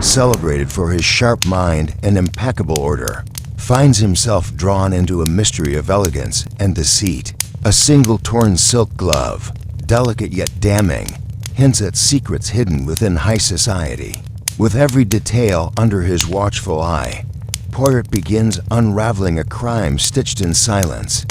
celebrated for his sharp mind and impeccable order, finds himself drawn into a mystery of elegance and deceit. A single torn silk glove, delicate yet damning, hints at secrets hidden within high society. With every detail under his watchful eye, Poirot begins unraveling a crime stitched in silence.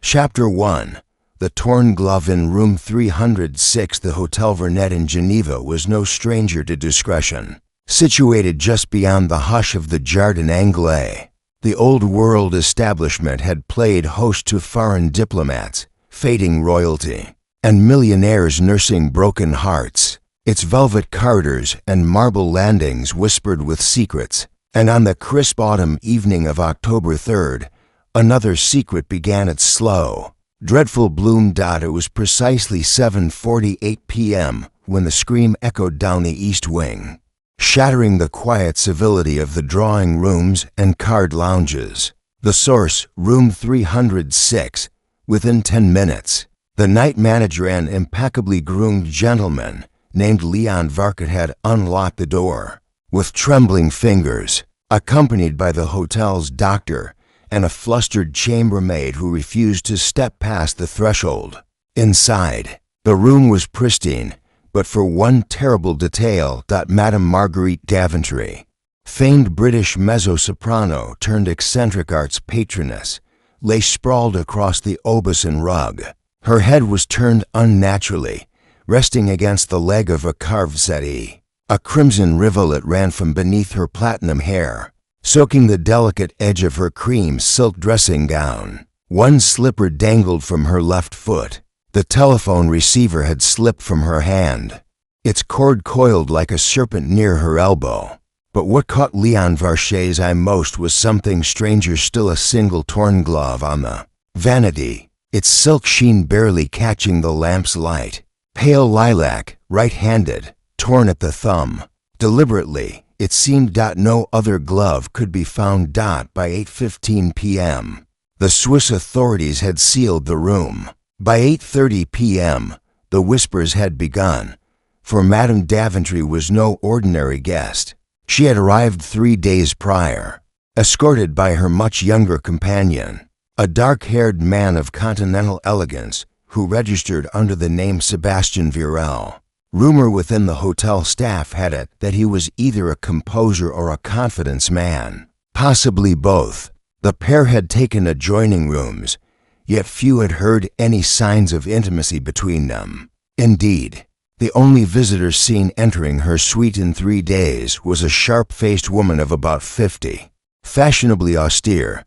Chapter 1. The torn glove in room 306. The Hotel Vernet in Geneva was no stranger to discretion. Situated just beyond the hush of the Jardin Anglais, the old-world establishment had played host to foreign diplomats, fading royalty, and millionaires nursing broken hearts. Its velvet corridors and marble landings whispered with secrets, and on the crisp autumn evening of October 3rd, another secret began its slow, dreadful bloom. It was precisely 7:48 p.m. when the scream echoed down the east wing, shattering the quiet civility of the drawing rooms and card lounges. The source, room 306. Within 10 minutes, the night manager, an impeccably groomed gentleman named Leon Varket, had unlocked the door. With trembling fingers, accompanied by the hotel's doctor and a flustered chambermaid who refused to step past the threshold. Inside, the room was pristine, but for one terrible detail. Madame Marguerite Daventry, famed British mezzo-soprano turned eccentric arts patroness, lay sprawled across the Aubusson rug. Her head was turned unnaturally, resting against the leg of a carved settee. A crimson rivulet ran from beneath her platinum hair, soaking the delicate edge of her cream silk dressing gown. One slipper dangled from her left foot. The telephone receiver had slipped from her hand, its cord coiled like a serpent near her elbow. But what caught Leon Varchet's eye most was something stranger still: a single torn glove on the vanity, its silk sheen barely catching the lamp's light. Pale lilac, right-handed, torn at the thumb. Deliberately, it seemed. No other glove could be found. By 8:15 p.m., the Swiss authorities had sealed the room. By 8:30 p.m., the whispers had begun, for Madame Daventry was no ordinary guest. She had arrived 3 days prior, escorted by her much younger companion, a dark-haired man of continental elegance who registered under the name Sebastian Virel. Rumor within the hotel staff had it that he was either a composer or a confidence man, possibly both. The pair had taken adjoining rooms, yet few had heard any signs of intimacy between them. Indeed, the only visitor seen entering her suite in 3 days was a sharp-faced woman of about 50, fashionably austere,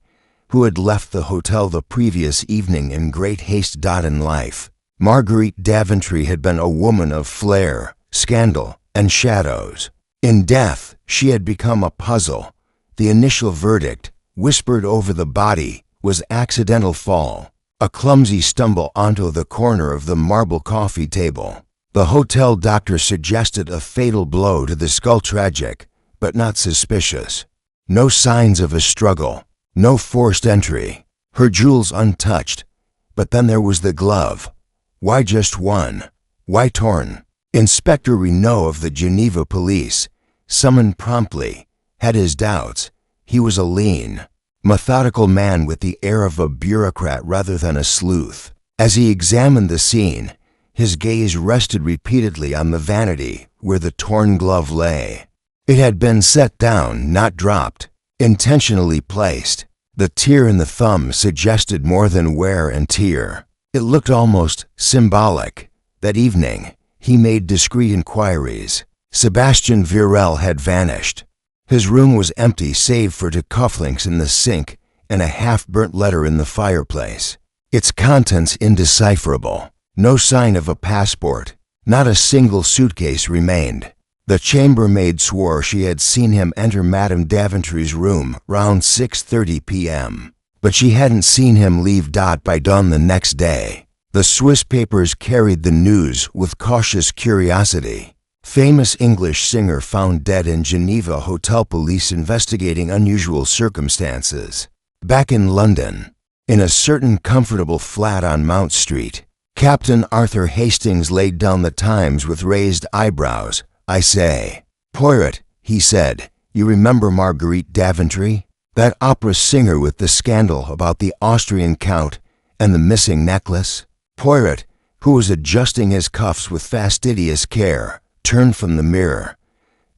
who had left the hotel the previous evening in great haste. In life, Marguerite Daventry had been a woman of flair, scandal, and shadows. In death, she had become a puzzle. The initial verdict, whispered over the body, was accidental fall, a clumsy stumble onto the corner of the marble coffee table. The hotel doctor suggested a fatal blow to the skull. Tragic, but not suspicious. No signs of a struggle, no forced entry, her jewels untouched. But then there was the glove. Why just one? Why torn? Inspector Renaud of the Geneva police, summoned promptly, had his doubts. He was a lean, methodical man with the air of a bureaucrat rather than a sleuth. As he examined the scene, his gaze rested repeatedly on the vanity where the torn glove lay. It had been set down, not dropped, intentionally placed. The tear in the thumb suggested more than wear and tear. It looked almost symbolic. That evening, he made discreet inquiries. Sebastian Virel had vanished. His room was empty save for two cufflinks in the sink and a half-burnt letter in the fireplace. Its contents indecipherable. No sign of a passport. Not a single suitcase remained. The chambermaid swore she had seen him enter Madame Daventry's room round 6:30 p.m., but she hadn't seen him leave. By dawn the next day, the Swiss papers carried the news with cautious curiosity. Famous English singer found dead in Geneva. Hotel police investigating unusual circumstances. Back in London, in a certain comfortable flat on Mount Street, Captain Arthur Hastings laid down the Times with raised eyebrows. "I say, Poirot," he said. "You remember Marguerite Daventry? That opera singer with the scandal about the Austrian count and the missing necklace?" Poirot, who was adjusting his cuffs with fastidious care, turned from the mirror.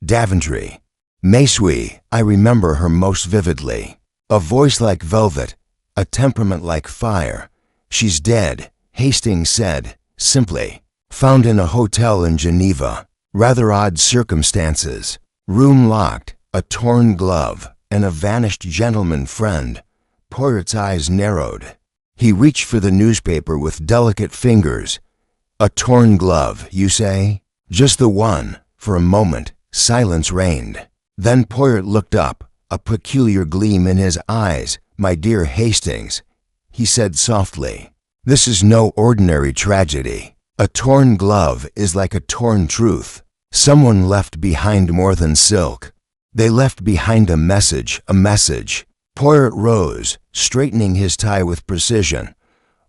"Daventry. Mais oui, I remember her most vividly. A voice like velvet, a temperament like fire. She's dead," Hastings said, simply. "Found in a hotel in Geneva. Rather odd circumstances. Room locked, a torn glove, and a vanished gentleman friend." Poirot's eyes narrowed. He reached for the newspaper with delicate fingers. "A torn glove, you say?" "Just the one." For a moment, silence reigned. Then Poirot looked up, a peculiar gleam in his eyes. "My dear Hastings," he said softly, "this is no ordinary tragedy. A torn glove is like a torn truth. Someone left behind more than silk. They left behind a message, a message." Poirot rose, straightening his tie with precision.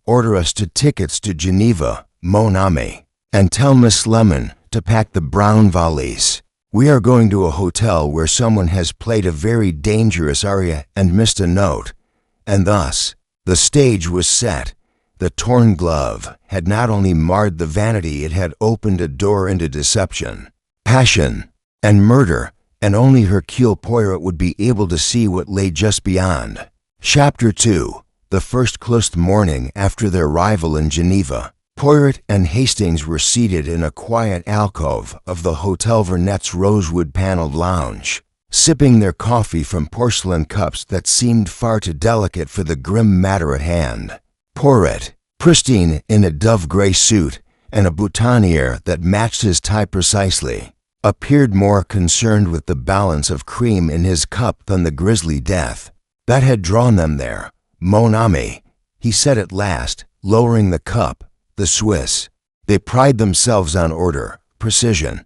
"Order us 2 tickets to Geneva, mon ami, and tell Miss Lemon to pack the brown valise. We are going to a hotel where someone has played a very dangerous aria and missed a note." And thus, the stage was set. The torn glove had not only marred the vanity, it had opened a door into deception, passion, and murder, and only Hercule Poirot would be able to see what lay just beyond. Chapter 2. The first close morning after their arrival in Geneva. Poirot and Hastings were seated in a quiet alcove of the Hotel Vernet's rosewood-paneled lounge, sipping their coffee from porcelain cups that seemed far too delicate for the grim matter at hand. Poirot, pristine in a dove-gray suit and a boutonniere that matched his tie precisely, appeared more concerned with the balance of cream in his cup than the grisly death that had drawn them there. "Mon ami," he said at last, lowering the cup. "The Swiss. They pride themselves on order, precision.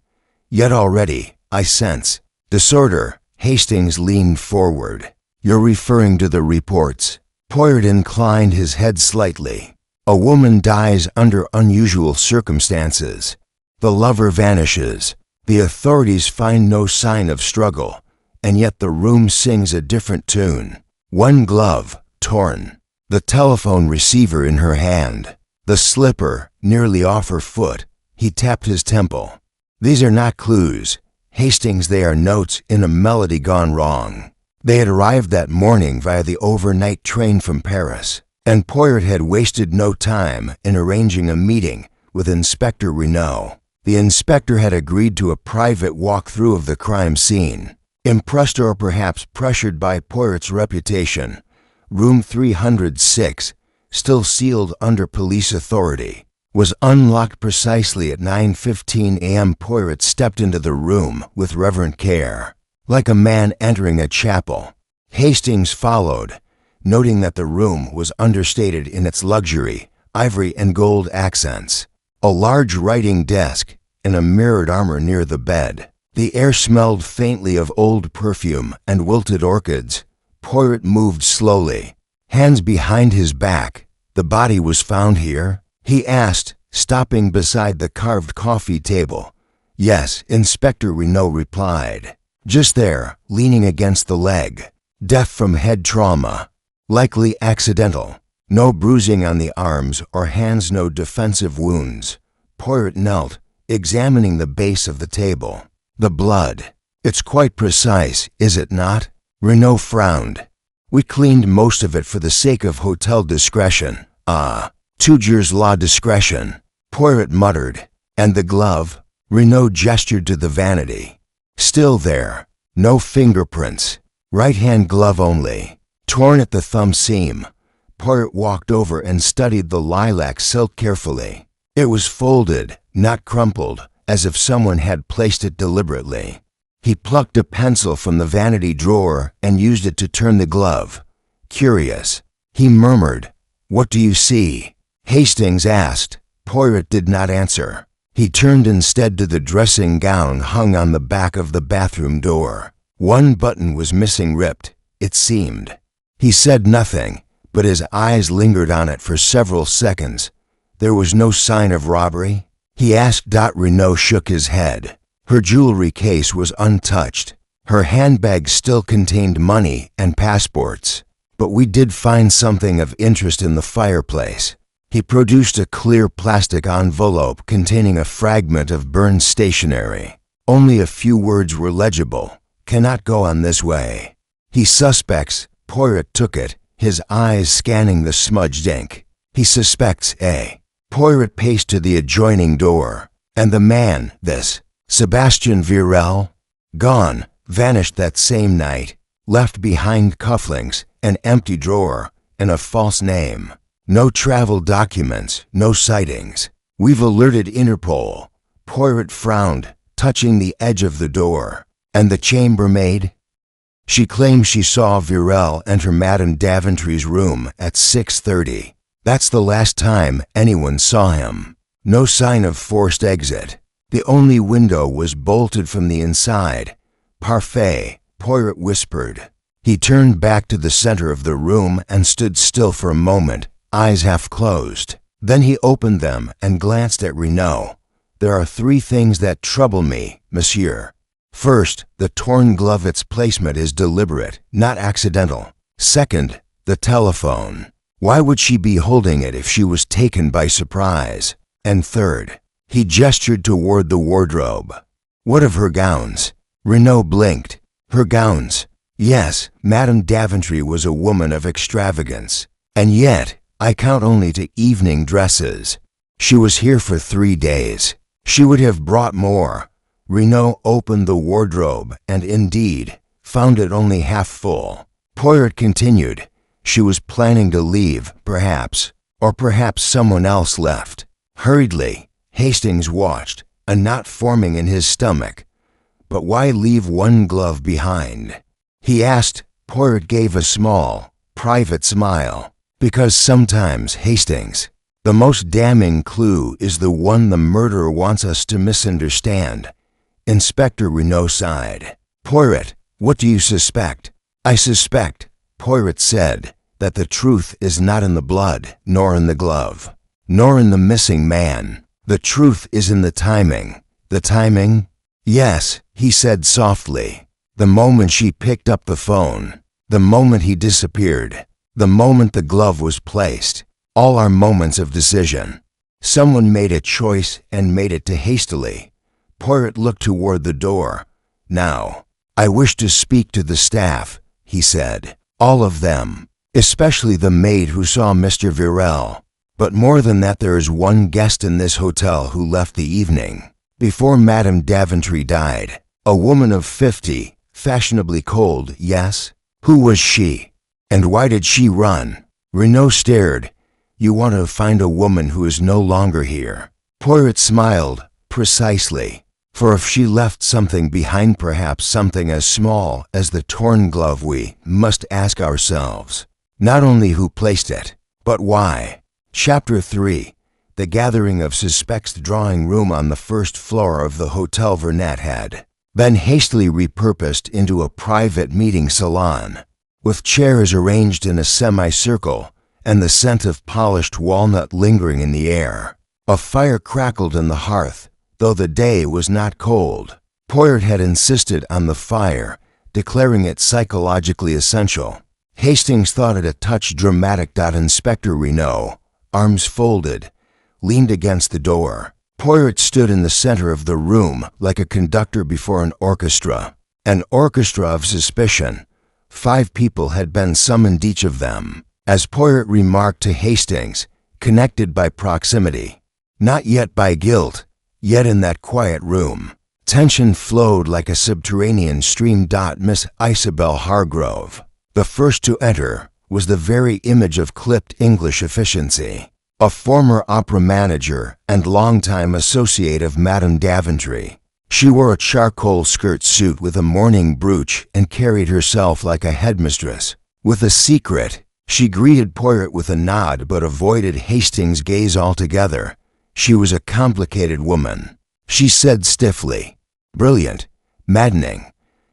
Yet already, I sense disorder." Hastings leaned forward. "You're referring to the reports?" Poirot inclined his head slightly. "A woman dies under unusual circumstances. The lover vanishes. The authorities find no sign of struggle, and yet the room sings a different tune. One glove, torn. The telephone receiver in her hand. The slipper nearly off her foot." He tapped his temple. "These are not clues, Hastings, they are notes in a melody gone wrong." They had arrived that morning via the overnight train from Paris, and Poirot had wasted no time in arranging a meeting with Inspector Renaud. The inspector had agreed to a private walk-through of the crime scene. Impressed or perhaps pressured by Poirot's reputation, room 306, still sealed under police authority, was unlocked precisely at 9:15 a.m. Poirot stepped into the room with reverent care, like a man entering a chapel. Hastings followed, noting that the room was understated in its luxury, ivory and gold accents. A large writing desk and a mirrored armor near the bed. The air smelled faintly of old perfume and wilted orchids. Poirot moved slowly, hands behind his back. "The body was found here?" he asked, stopping beside the carved coffee table. "Yes," Inspector Renaud replied. "Just there, leaning against the leg. Death from head trauma. Likely accidental. No bruising on the arms or hands, no defensive wounds." Poirot knelt, examining the base of the table. "The blood. It's quite precise, is it not?" Renaud frowned. "We cleaned most of it for the sake of hotel discretion." "Ah, Tuger's law discretion," Poirot muttered. "And the glove?" Renaud gestured to the vanity. "Still there. No fingerprints. Right-hand glove only. Torn at the thumb seam." Poirot walked over and studied the lilac silk carefully. It was folded, not crumpled, as if someone had placed it deliberately. He plucked a pencil from the vanity drawer and used it to turn the glove. "Curious," he murmured. "What do you see?" Hastings asked. Poirot did not answer. He turned instead to the dressing gown hung on the back of the bathroom door. One button was missing, ripped, it seemed. He said nothing, but his eyes lingered on it for several seconds. There was no sign of robbery? He asked. Renaud shook his head. Her jewelry case was untouched. Her handbag still contained money and passports, but we did find something of interest in the fireplace. He produced a clear plastic envelope containing a fragment of burned stationery. Only a few words were legible. Cannot go on this way. He suspects. Poirot took it, his eyes scanning the smudged ink. He suspects A. Poirot paced to the adjoining door. And the man, this Sebastian Virel? Gone, vanished that same night, left behind cufflinks, an empty drawer, and a false name. No travel documents, no sightings. We've alerted Interpol. Poirot frowned, touching the edge of the door. And the chambermaid? She claims she saw Virel enter Madame Daventry's room at 6:30. That's the last time anyone saw him. No sign of forced exit. The only window was bolted from the inside. Parfait, Poirot whispered. He turned back to the center of the room and stood still for a moment, eyes half closed. Then he opened them and glanced at Renaud. There are 3 things that trouble me, monsieur. First, the torn glove. Its placement is deliberate, not accidental. Second, the telephone. Why would she be holding it if she was taken by surprise? And third, he gestured toward the wardrobe. What of her gowns? Renaud blinked. Her gowns? Yes, Madame Daventry was a woman of extravagance. And yet, I count only to evening dresses. She was here for 3 days. She would have brought more. Renaud opened the wardrobe and, indeed, found it only half full. Poirot continued. She was planning to leave, perhaps, or perhaps someone else left. Hurriedly, Hastings watched, a knot forming in his stomach. But why leave one glove behind? He asked. Poirot gave a small, private smile. Because sometimes, Hastings, the most damning clue is the one the murderer wants us to misunderstand. Inspector Renaud sighed. Poirot, what do you suspect? I suspect, Poirot said, that the truth is not in the blood, nor in the glove, nor in the missing man. The truth is in the timing. The timing? Yes, he said softly. The moment she picked up the phone. The moment he disappeared. The moment the glove was placed. All are moments of decision. Someone made a choice and made it too hastily. Poirot looked toward the door. Now, I wish to speak to the staff, he said. All of them, especially the maid who saw Mr. Virel. But more than that, there is one guest in this hotel who left the evening before Madame Daventry died. A woman of 50, fashionably cold, yes? Who was she? And why did she run? Renaud stared. You want to find a woman who is no longer here. Poirot smiled. Precisely. For if she left something behind, perhaps something as small as the torn glove, we must ask ourselves, not only who placed it, but why. Chapter 3. The gathering of suspects. The drawing room on the first floor of the Hotel Vernet had been hastily repurposed into a private meeting salon, with chairs arranged in a semicircle and the scent of polished walnut lingering in the air. A fire crackled in the hearth, though the day was not cold. Poirot had insisted on the fire, declaring it psychologically essential. Hastings thought it a touch dramatic. Inspector Renaud, arms folded, leaned against the door. Poirot stood in the center of the room like a conductor before an orchestra of suspicion. 5 people had been summoned, each of them, as Poirot remarked to Hastings, connected by proximity, not yet by guilt. Yet in that quiet room, tension flowed like a subterranean stream. Miss Isabel Hargrove, the first to enter, was the very image of clipped English efficiency. A former opera manager and longtime associate of Madame Daventry, she wore a charcoal skirt suit with a mourning brooch and carried herself like a headmistress. With a secret, she greeted Poirot with a nod but avoided Hastings' gaze altogether. She was a complicated woman, she said stiffly. Brilliant, maddening,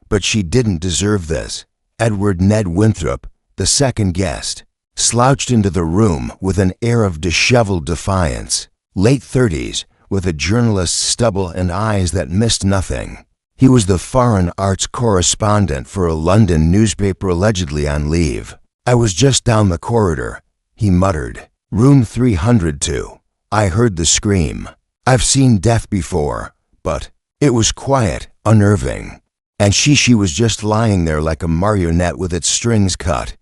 but she didn't deserve this. Edward Ned Winthrop, the second guest, slouched into the room with an air of disheveled defiance. Late 30s, with a journalist's stubble and eyes that missed nothing. He was the foreign arts correspondent for a London newspaper allegedly on leave. "I was just down the corridor," he muttered. "Room 302. I heard the scream. I've seen death before, but it was quiet, unnerving. And she was just lying there like a marionette with its strings cut."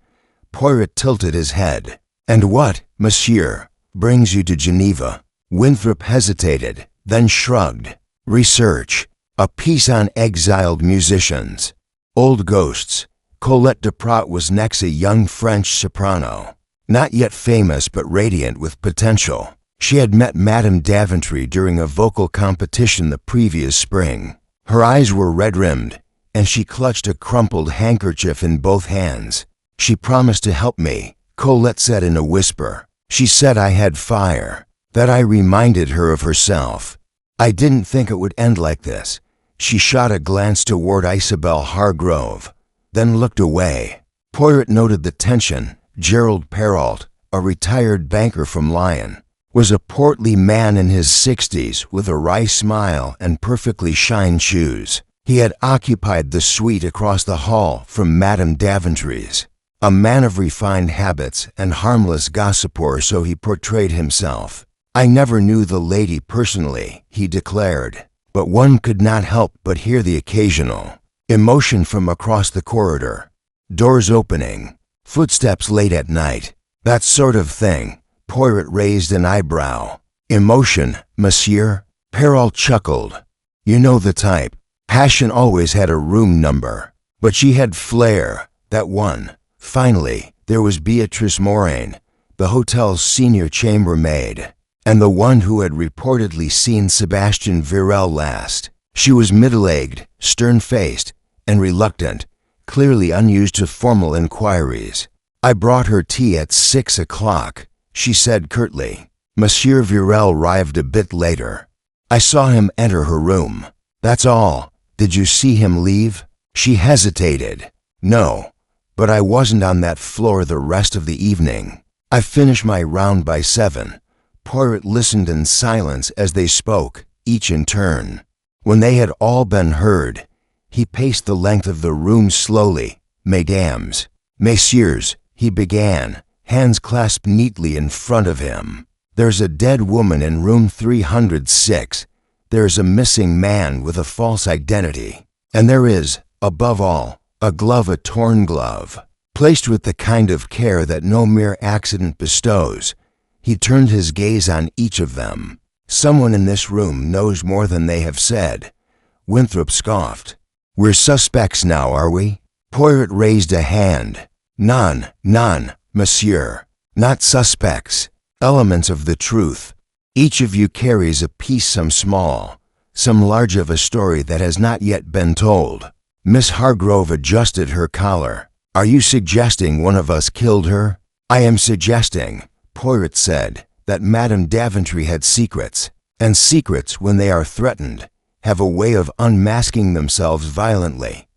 Poirot tilted his head. "And what, monsieur, brings you to Geneva?" Winthrop hesitated, then shrugged. "Research. A piece on exiled musicians. Old ghosts." Colette Duprat was next, a young French soprano. Not yet famous but radiant with potential. She had met Madame Daventry during a vocal competition the previous spring. Her eyes were red-rimmed, and she clutched a crumpled handkerchief in both hands. "She promised to help me," Colette said in a whisper. "She said I had fire, that I reminded her of herself. I didn't think it would end like this." She shot a glance toward Isabel Hargrove, then looked away. Poirot noted the tension. Gerald Perrault, a retired banker from Lyon, was a portly man in his 60s with a wry smile and perfectly shined shoes. He had occupied the suite across the hall from Madame Daventry's. A man of refined habits and harmless gossiper, so he portrayed himself. "I never knew the lady personally," he declared, but one could not help but hear the occasional emotion from across the corridor. Doors opening, footsteps late at night, that sort of thing. Poirot raised an eyebrow. "Emotion, monsieur?" Perrault chuckled. "You know the type. Passion always had a room number. But she had flair, that one." Finally, there was Beatrice Moraine, the hotel's senior chambermaid, and the one who had reportedly seen Sebastian Virel last. She was middle-aged, stern-faced, and reluctant, clearly unused to formal inquiries. "I brought her tea at 6 o'clock, she said curtly. Monsieur Virel arrived a bit later. I saw him enter her room. That's all. Did you see him leave?" She hesitated. "No, but I wasn't on that floor the rest of the evening. I finished my round by 7. Poirot listened in silence as they spoke, each in turn. When they had all been heard, he paced the length of the room slowly. "Mesdames, messieurs," he began, hands clasped neatly in front of him. "There's a dead woman in room 306. There's a missing man with a false identity. And there is, above all, a glove, a torn glove, placed with the kind of care that no mere accident bestows." He turned his gaze on each of them. "Someone in this room knows more than they have said." Winthrop scoffed. "We're suspects now, are we?" Poirot raised a hand. None, monsieur. Not suspects. Elements of the truth. Each of you carries a piece, some small, some large, of a story that has not yet been told." Miss Hargrove adjusted her collar. "Are you suggesting one of us killed her?" "I am suggesting," Poirot said, "that Madame Daventry had secrets, and secrets, when they are threatened, have a way of unmasking themselves violently."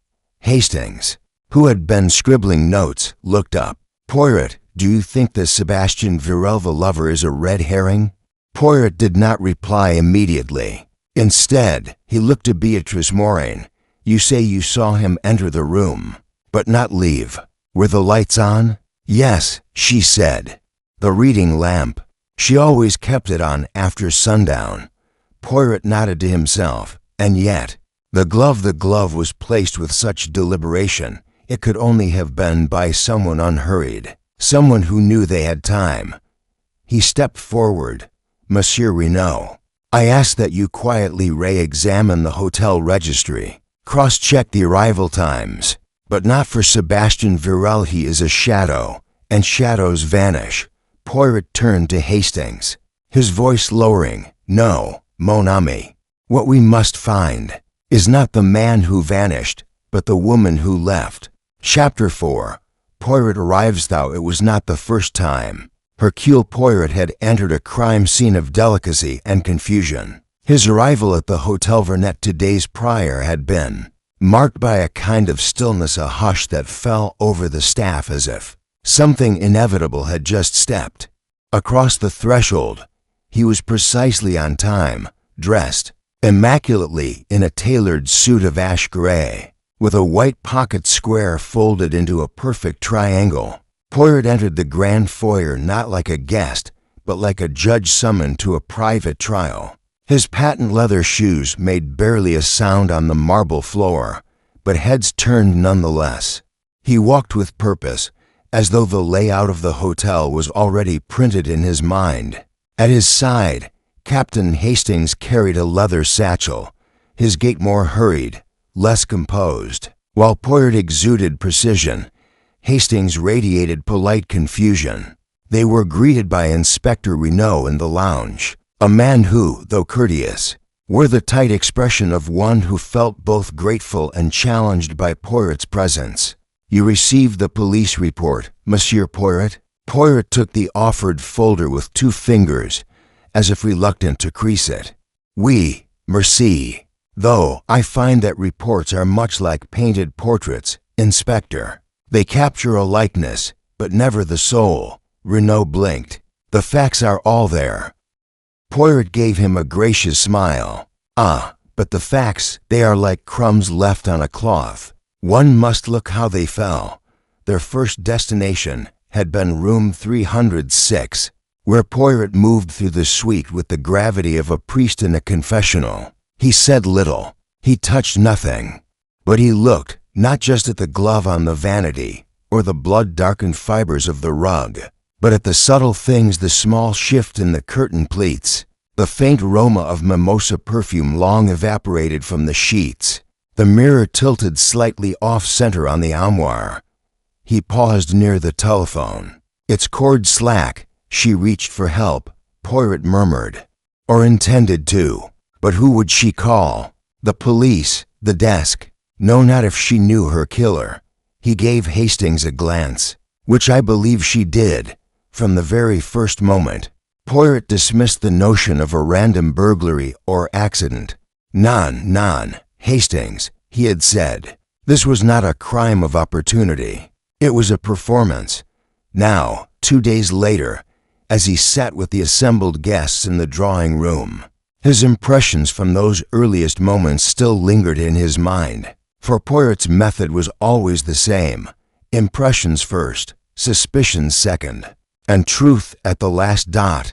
Hastings, who had been scribbling notes, looked up. "Poirot, do you think that Sebastian Virel, the lover, is a red herring?" Poirot did not reply immediately. Instead, he looked to Beatrice Moraine. "You say you saw him enter the room, but not leave. Were the lights on?" "Yes," she said. "The reading lamp. She always kept it on after sundown." Poirot nodded to himself. And yet, the glove was placed with such deliberation. It could only have been by someone unhurried, someone who knew they had time. He stepped forward. "Monsieur Renaud, I ask that you quietly re-examine the hotel registry. Cross-check the arrival times. But not for Sebastian Virel. He is a shadow, and shadows vanish." Poirot turned to Hastings, his voice lowering. "No, mon ami. What we must find is not the man who vanished, but the woman who left." Chapter 4. Poirot arrives, though it was not the first time. Hercule Poirot had entered a crime scene of delicacy and confusion. His arrival at the Hotel Vernet 2 days prior had been marked by a kind of stillness, a hush that fell over the staff as if something inevitable had just stepped across the threshold. He was precisely on time, dressed, immaculately in a tailored suit of ash gray, with a white pocket square folded into a perfect triangle. Poirot entered the grand foyer not like a guest, but like a judge summoned to a private trial. His patent leather shoes made barely a sound on the marble floor, but heads turned nonetheless. He walked with purpose, as though the layout of the hotel was already printed in his mind. At his side, Captain Hastings carried a leather satchel, his gait more hurried, less composed. While Poirot exuded precision, Hastings radiated polite confusion. They were greeted by Inspector Renault in the lounge, a man who, though courteous, wore the tight expression of one who felt both grateful and challenged by Poirot's presence. "You received the police report, Monsieur Poirot?" Poirot took the offered folder with 2 fingers, as if reluctant to crease it. "Oui, merci. Though I find that reports are much like painted portraits, Inspector. They capture a likeness, but never the soul." Renault blinked. "The facts are all there." Poirot gave him a gracious smile. "Ah, but the facts, they are like crumbs left on a cloth. One must look how they fell." Their first destination had been room 306, where Poirot moved through the suite with the gravity of a priest in a confessional. He said little. He touched nothing. But he looked, not just at the glove on the vanity, or the blood-darkened fibers of the rug, but at the subtle things, the small shift in the curtain pleats, the faint aroma of mimosa perfume long evaporated from the sheets, the mirror tilted slightly off-center on the armoire. He paused near the telephone. Its cord slack. She reached for help, Poirot murmured. Or intended to. But who would she call? The police, the desk. No, not if she knew her killer. He gave Hastings a glance, which I believe she did, from the very first moment. Poirot dismissed the notion of a random burglary or accident. Non, Hastings, he had said. This was not a crime of opportunity. It was a performance. Now, 2 days later, as he sat with the assembled guests in the drawing room, his impressions from those earliest moments still lingered in his mind. For Poirot's method was always the same: impressions first, suspicions second, and truth at the last dot,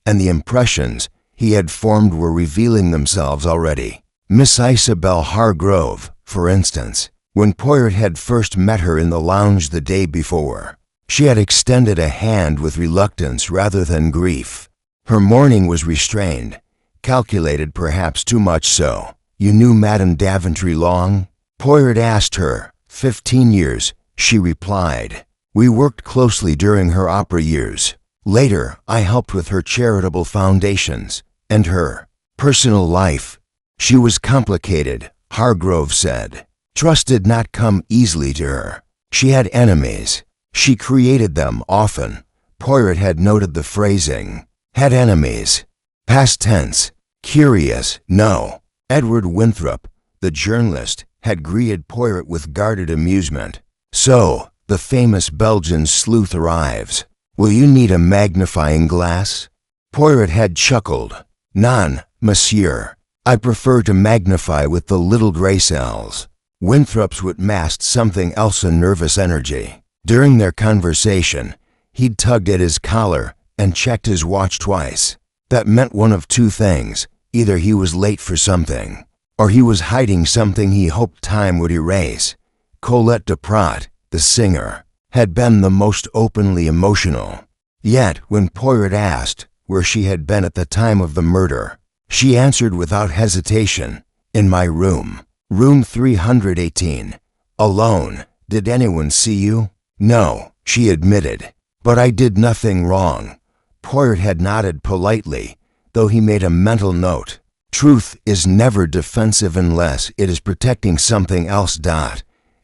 and the impressions he had formed were revealing themselves already. Miss Isabel Hargrove, for instance, when Poirot had first met her in the lounge the day before, she had extended a hand with reluctance rather than grief. Her mourning was restrained, calculated perhaps too much so. "You knew Madame Daventry long?" Poirot asked her. 15 years, she replied. "We worked closely during her opera years. Later, I helped with her charitable foundations and her personal life." She was complicated, Hargrove said. Trust did not come easily to her. She had enemies. She created them often. Poirot had noted the phrasing. Had enemies. Past tense. Curious, no. Edward Winthrop, the journalist, had greeted Poirot with guarded amusement. "So, the famous Belgian sleuth arrives. Will you need a magnifying glass?" Poirot had chuckled. "Non, monsieur. I prefer to magnify with the little gray cells." Winthrop's wit masked something else, a nervous energy. During their conversation, he'd tugged at his collar and checked his watch twice. That meant one of 2 things. Either he was late for something, or he was hiding something he hoped time would erase. Colette Duprat, the singer, had been the most openly emotional. Yet, when Poirot asked where she had been at the time of the murder, she answered without hesitation, "In my room. Room 318. Alone. Did anyone see you?" "No," she admitted. "But I did nothing wrong." Poirot had nodded politely, though he made a mental note. Truth is never defensive unless it is protecting something else.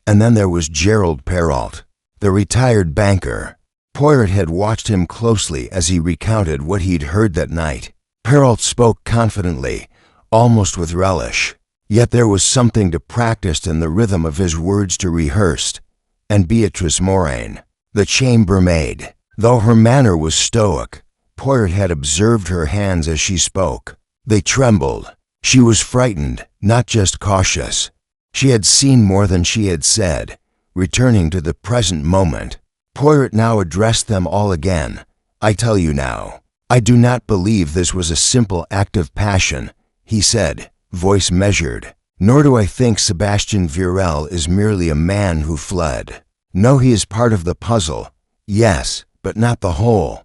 And then there was Gerald Perrault, the retired banker. Poirot had watched him closely as he recounted what he'd heard that night. Perrault spoke confidently, almost with relish. Yet there was something to practiced in the rhythm of his words to rehearsed. And Beatrice Moraine, the chambermaid, though her manner was stoic, Poirot had observed her hands as she spoke. They trembled. She was frightened, not just cautious. She had seen more than she had said, returning to the present moment. Poirot now addressed them all again. "I tell you now, I do not believe this was a simple act of passion," he said, voice measured. "Nor do I think Sebastian Virel is merely a man who fled. No, he is part of the puzzle. Yes, but not the whole."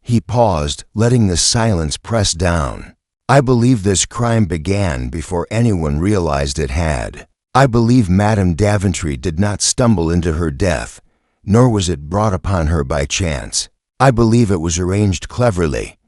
He paused, letting the silence press down. "I believe this crime began before anyone realized it had. I believe Madame Daventry did not stumble into her death, nor was it brought upon her by chance. I believe it was arranged cleverly."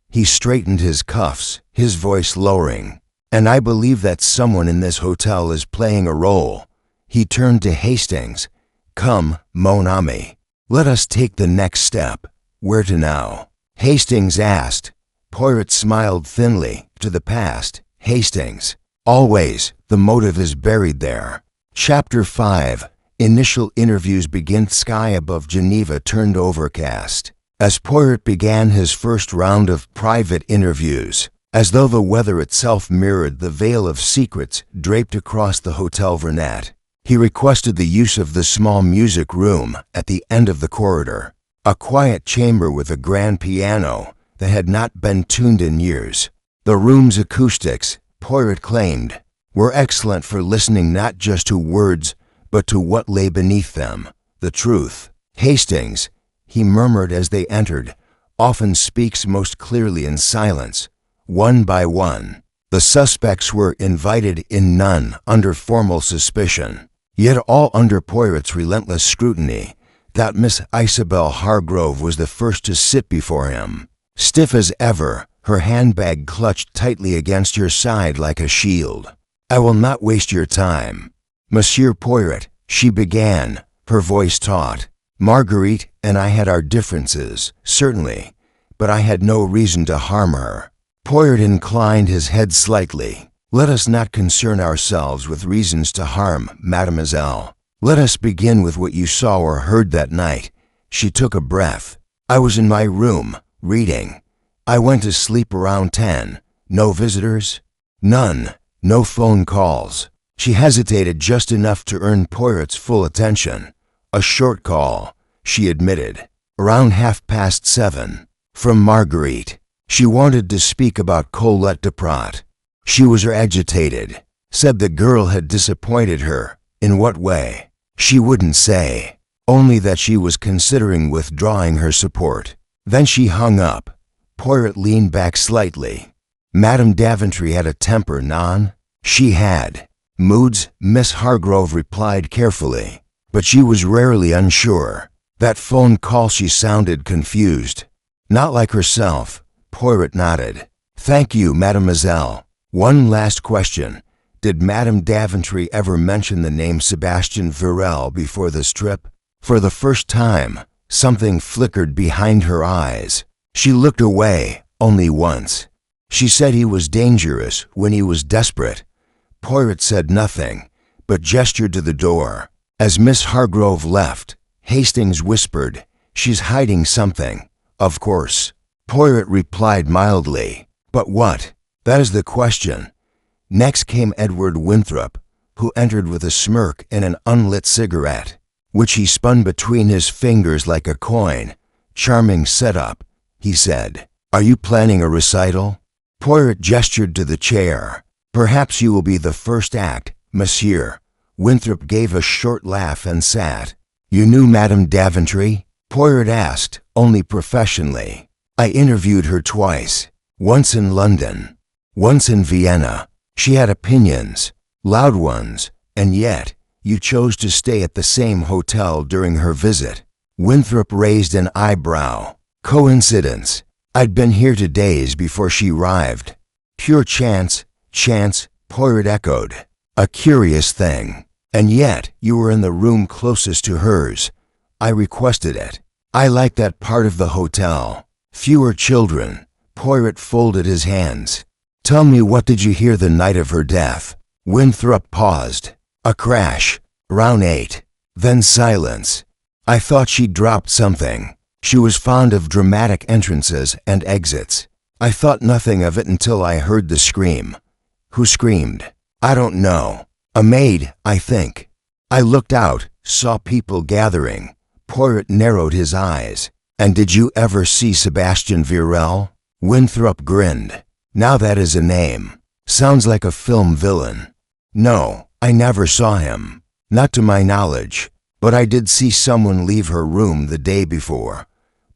He straightened his cuffs, his voice lowering. "And I believe that someone in this hotel is playing a role." He turned to Hastings. "Come, mon ami. Let us take the next step. Where to now?" Hastings asked. Poirot smiled thinly. "To the past, Hastings. Always, the motive is buried there." Chapter 5. Initial interviews begin. Sky above Geneva turned overcast as Poirot began his first round of private interviews, as though the weather itself mirrored the veil of secrets draped across the Hotel Vernet. He requested the use of the small music room at the end of the corridor, a quiet chamber with a grand piano that had not been tuned in years. The room's acoustics, Poirot claimed, were excellent for listening not just to words, but to what lay beneath them, the truth. "Hastings," he murmured as they entered, "often speaks most clearly in silence, one by one." The suspects were invited in, none under formal suspicion, yet all under Poirot's relentless scrutiny. That Miss Isabel Hargrove was the first to sit before him, stiff as ever, her handbag clutched tightly against her side like a shield. "I will not waste your time, Monsieur Poirot," she began, her voice taut. "Marguerite and I had our differences, certainly, but I had no reason to harm her." Poirot inclined his head slightly. "Let us not concern ourselves with reasons to harm, mademoiselle. Let us begin with what you saw or heard that night." She took a breath. "I was in my room, reading. I went to sleep around 10. No visitors? None. No phone calls." She hesitated just enough to earn Poirot's full attention. "A short call," she admitted, "around 7:30, from Marguerite. She wanted to speak about Colette Duprat. She was agitated, said the girl had disappointed her. In what way? She wouldn't say, only that she was considering withdrawing her support." Then she hung up. Poirot leaned back slightly. "Madame Daventry had a temper, non?" "She had moods," Miss Hargrove replied carefully, "but she was rarely unsure. That phone call she sounded confused. Not like herself." Poirot nodded. "Thank you, mademoiselle. One last question. Did Madame Daventry ever mention the name Sebastian Virel before this trip?" For the first time, something flickered behind her eyes. She looked away, only once. "She said he was dangerous when he was desperate." Poirot said nothing, but gestured to the door. As Miss Hargrove left, Hastings whispered, "She's hiding something." "Of course." Poirot replied mildly. "But what? That is the question." Next came Edward Winthrop, who entered with a smirk and an unlit cigarette, which he spun between his fingers like a coin. "Charming setup," he said. "Are you planning a recital?" Poirot gestured to the chair. "Perhaps you will be the first act, monsieur." Winthrop gave a short laugh and sat. "You knew Madame Daventry?" Poirot asked, only professionally. "I interviewed her twice, once in London, once in Vienna. She had opinions, loud ones, and yet you chose to stay at the same hotel during her visit." Winthrop raised an eyebrow. "Coincidence? I'd been here 2 days before she arrived." "Pure chance." "Chance," Poirot echoed. "A curious thing. And yet you were in the room closest to hers. I requested it. I like that part of the hotel. Fewer children." Poirot folded his hands. "Tell me, what did you hear the night of her death?" Winthrop paused. "A crash, around 8. Then silence. I thought she dropped something. She was fond of dramatic entrances and exits. I thought nothing of it until I heard the scream. Who screamed? I don't know. A maid, I think. I looked out, saw people gathering. Poirot narrowed his eyes. And did you ever see Sebastian Virel? Winthrop grinned. Now that is a name. Sounds like a film villain. No, I never saw him. Not to my knowledge. But I did see someone leave her room the day before.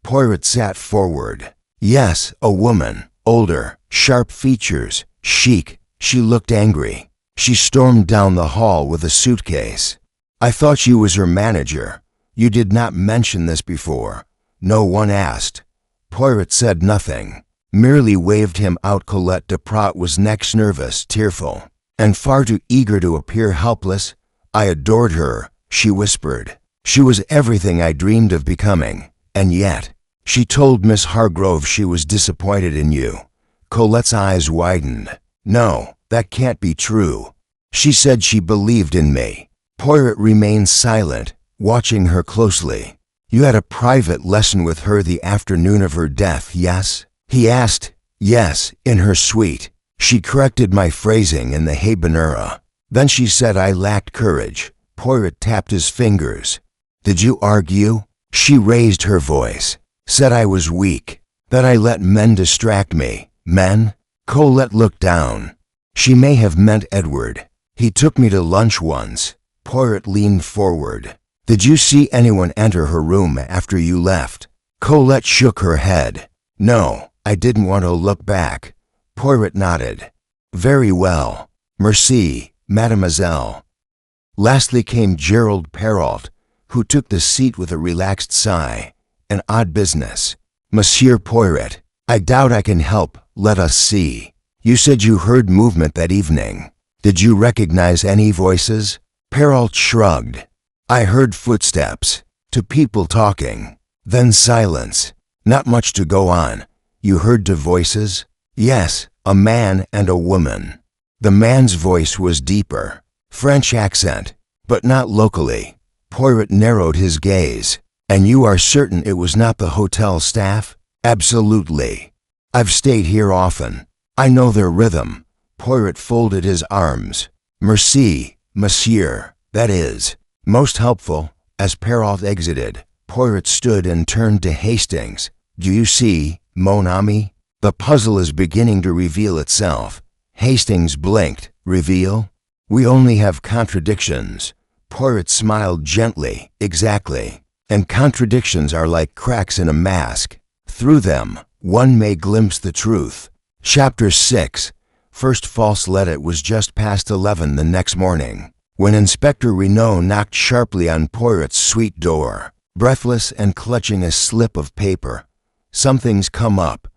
Poirot sat forward. Yes, a woman. Older, sharp features, chic. She looked angry. She stormed down the hall with a suitcase. I thought you was her manager. You did not mention this before. No one asked. Poirot said nothing, merely waved him out. Colette Duprat was next, nervous, tearful, and far too eager to appear helpless. I adored her, she whispered. She was everything I dreamed of becoming, and yet, she told Miss Hargrove she was disappointed in you. Colette's eyes widened. No, that can't be true. She said she believed in me. Poirot remained silent, watching her closely. You had a private lesson with her the afternoon of her death, yes? He asked. Yes, in her suite. She corrected my phrasing in the Habanera. Then she said I lacked courage. Poirot tapped his fingers. Did you argue? She raised her voice. Said I was weak. That I let men distract me. Men? Colette looked down. She may have meant Edward. He took me to lunch once. Poirot leaned forward. Did you see anyone enter her room after you left? Colette shook her head. No, I didn't want to look back. Poirot nodded. Very well. Merci, mademoiselle. Lastly came Gerald Perrault, who took the seat with a relaxed sigh. An odd business. Monsieur Poirot, I doubt I can help. Let us see. You said you heard movement that evening. Did you recognize any voices? Perrault shrugged. I heard footsteps, to people talking, then silence. Not much to go on. You heard two voices? Yes, a man and a woman. The man's voice was deeper, French accent, but not locally. Poirot narrowed his gaze. And you are certain it was not the hotel staff? Absolutely. I've stayed here often. I know their rhythm. Poirot folded his arms. Merci, monsieur. That is, most helpful. As Perrault exited, Poirot stood and turned to Hastings. Do you see, mon ami? The puzzle is beginning to reveal itself. Hastings blinked. Reveal? We only have contradictions. Poirot smiled gently. Exactly. And contradictions are like cracks in a mask. Through them, one may glimpse the truth. Chapter 6. First false let. It was just past 11 the next morning, when Inspector Renaud knocked sharply on Poirot's suite door, breathless and clutching a slip of paper. Something's come up,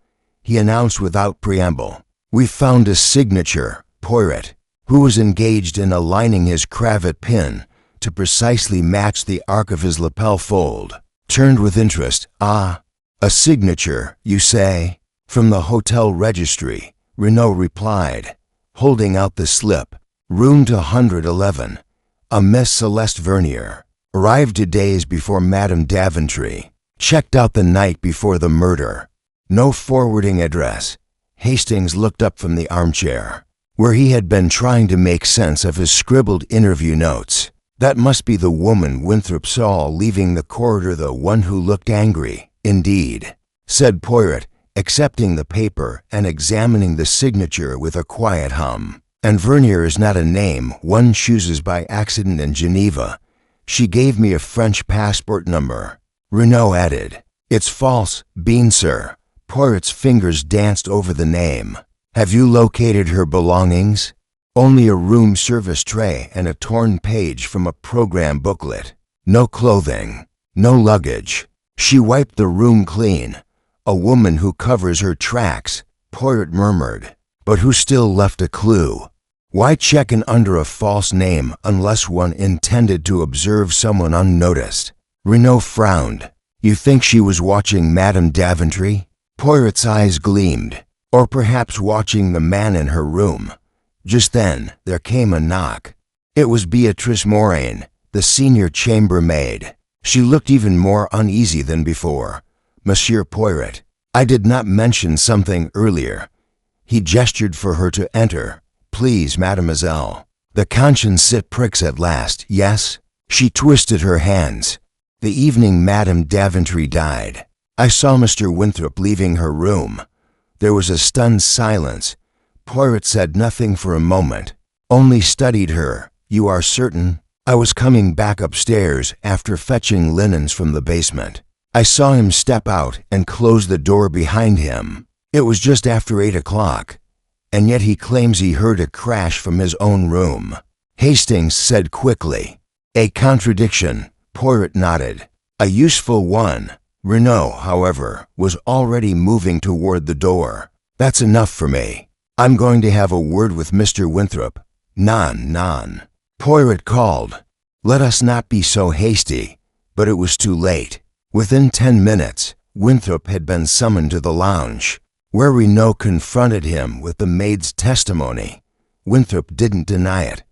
he announced without preamble. We found a signature. Poirot, who was engaged in aligning his cravat pin to precisely match the arc of his lapel fold, turned with interest. Ah, a signature, you say? From the hotel registry, Renaud replied, holding out the slip. Room to 111. A Miss Celeste Vernier. Arrived 2 days before Madame Daventry. Checked out the night before the murder. No forwarding address. Hastings looked up from the armchair, where he had been trying to make sense of his scribbled interview notes. That must be the woman Winthrop saw leaving the corridor, the one who looked angry. Indeed, said Poirot, accepting the paper and examining the signature with a quiet hum. And Vernier is not a name one chooses by accident in Geneva. She gave me a French passport number. Renaud added, It's false, bien sûr. Poirot's fingers danced over the name. Have you located her belongings? Only a room service tray and a torn page from a program booklet. No clothing, no luggage. She wiped the room clean. A woman who covers her tracks, Poirot murmured, but who still left a clue. Why check in under a false name unless one intended to observe someone unnoticed? Renaud frowned. You think she was watching Madame Daventry? Poirot's eyes gleamed. Or perhaps watching the man in her room. Just then, there came a knock. It was Beatrice Moraine, the senior chambermaid. She looked even more uneasy than before. Monsieur Poirot, I did not mention something earlier. He gestured for her to enter. please, mademoiselle. The conscience it pricks at last, yes? She twisted her hands. The evening Madame Daventry died. I saw Mr. Winthrop leaving her room. There was a stunned silence. Poirot said nothing for a moment, only studied her. You are certain? I was coming back upstairs after fetching linens from the basement. I saw him step out and close the door behind him. It was just after 8 o'clock, and yet he claims he heard a crash from his own room. Hastings said quickly. A contradiction. Poirot nodded. A useful one. Renaud, however, was already moving toward the door. That's enough for me. I'm going to have a word with Mr. Winthrop. Non. Poirot called. Let us not be so hasty. But it was too late. Within 10 minutes, Winthrop had been summoned to the lounge, where Renaud confronted him with the maid's testimony. Winthrop didn't deny it.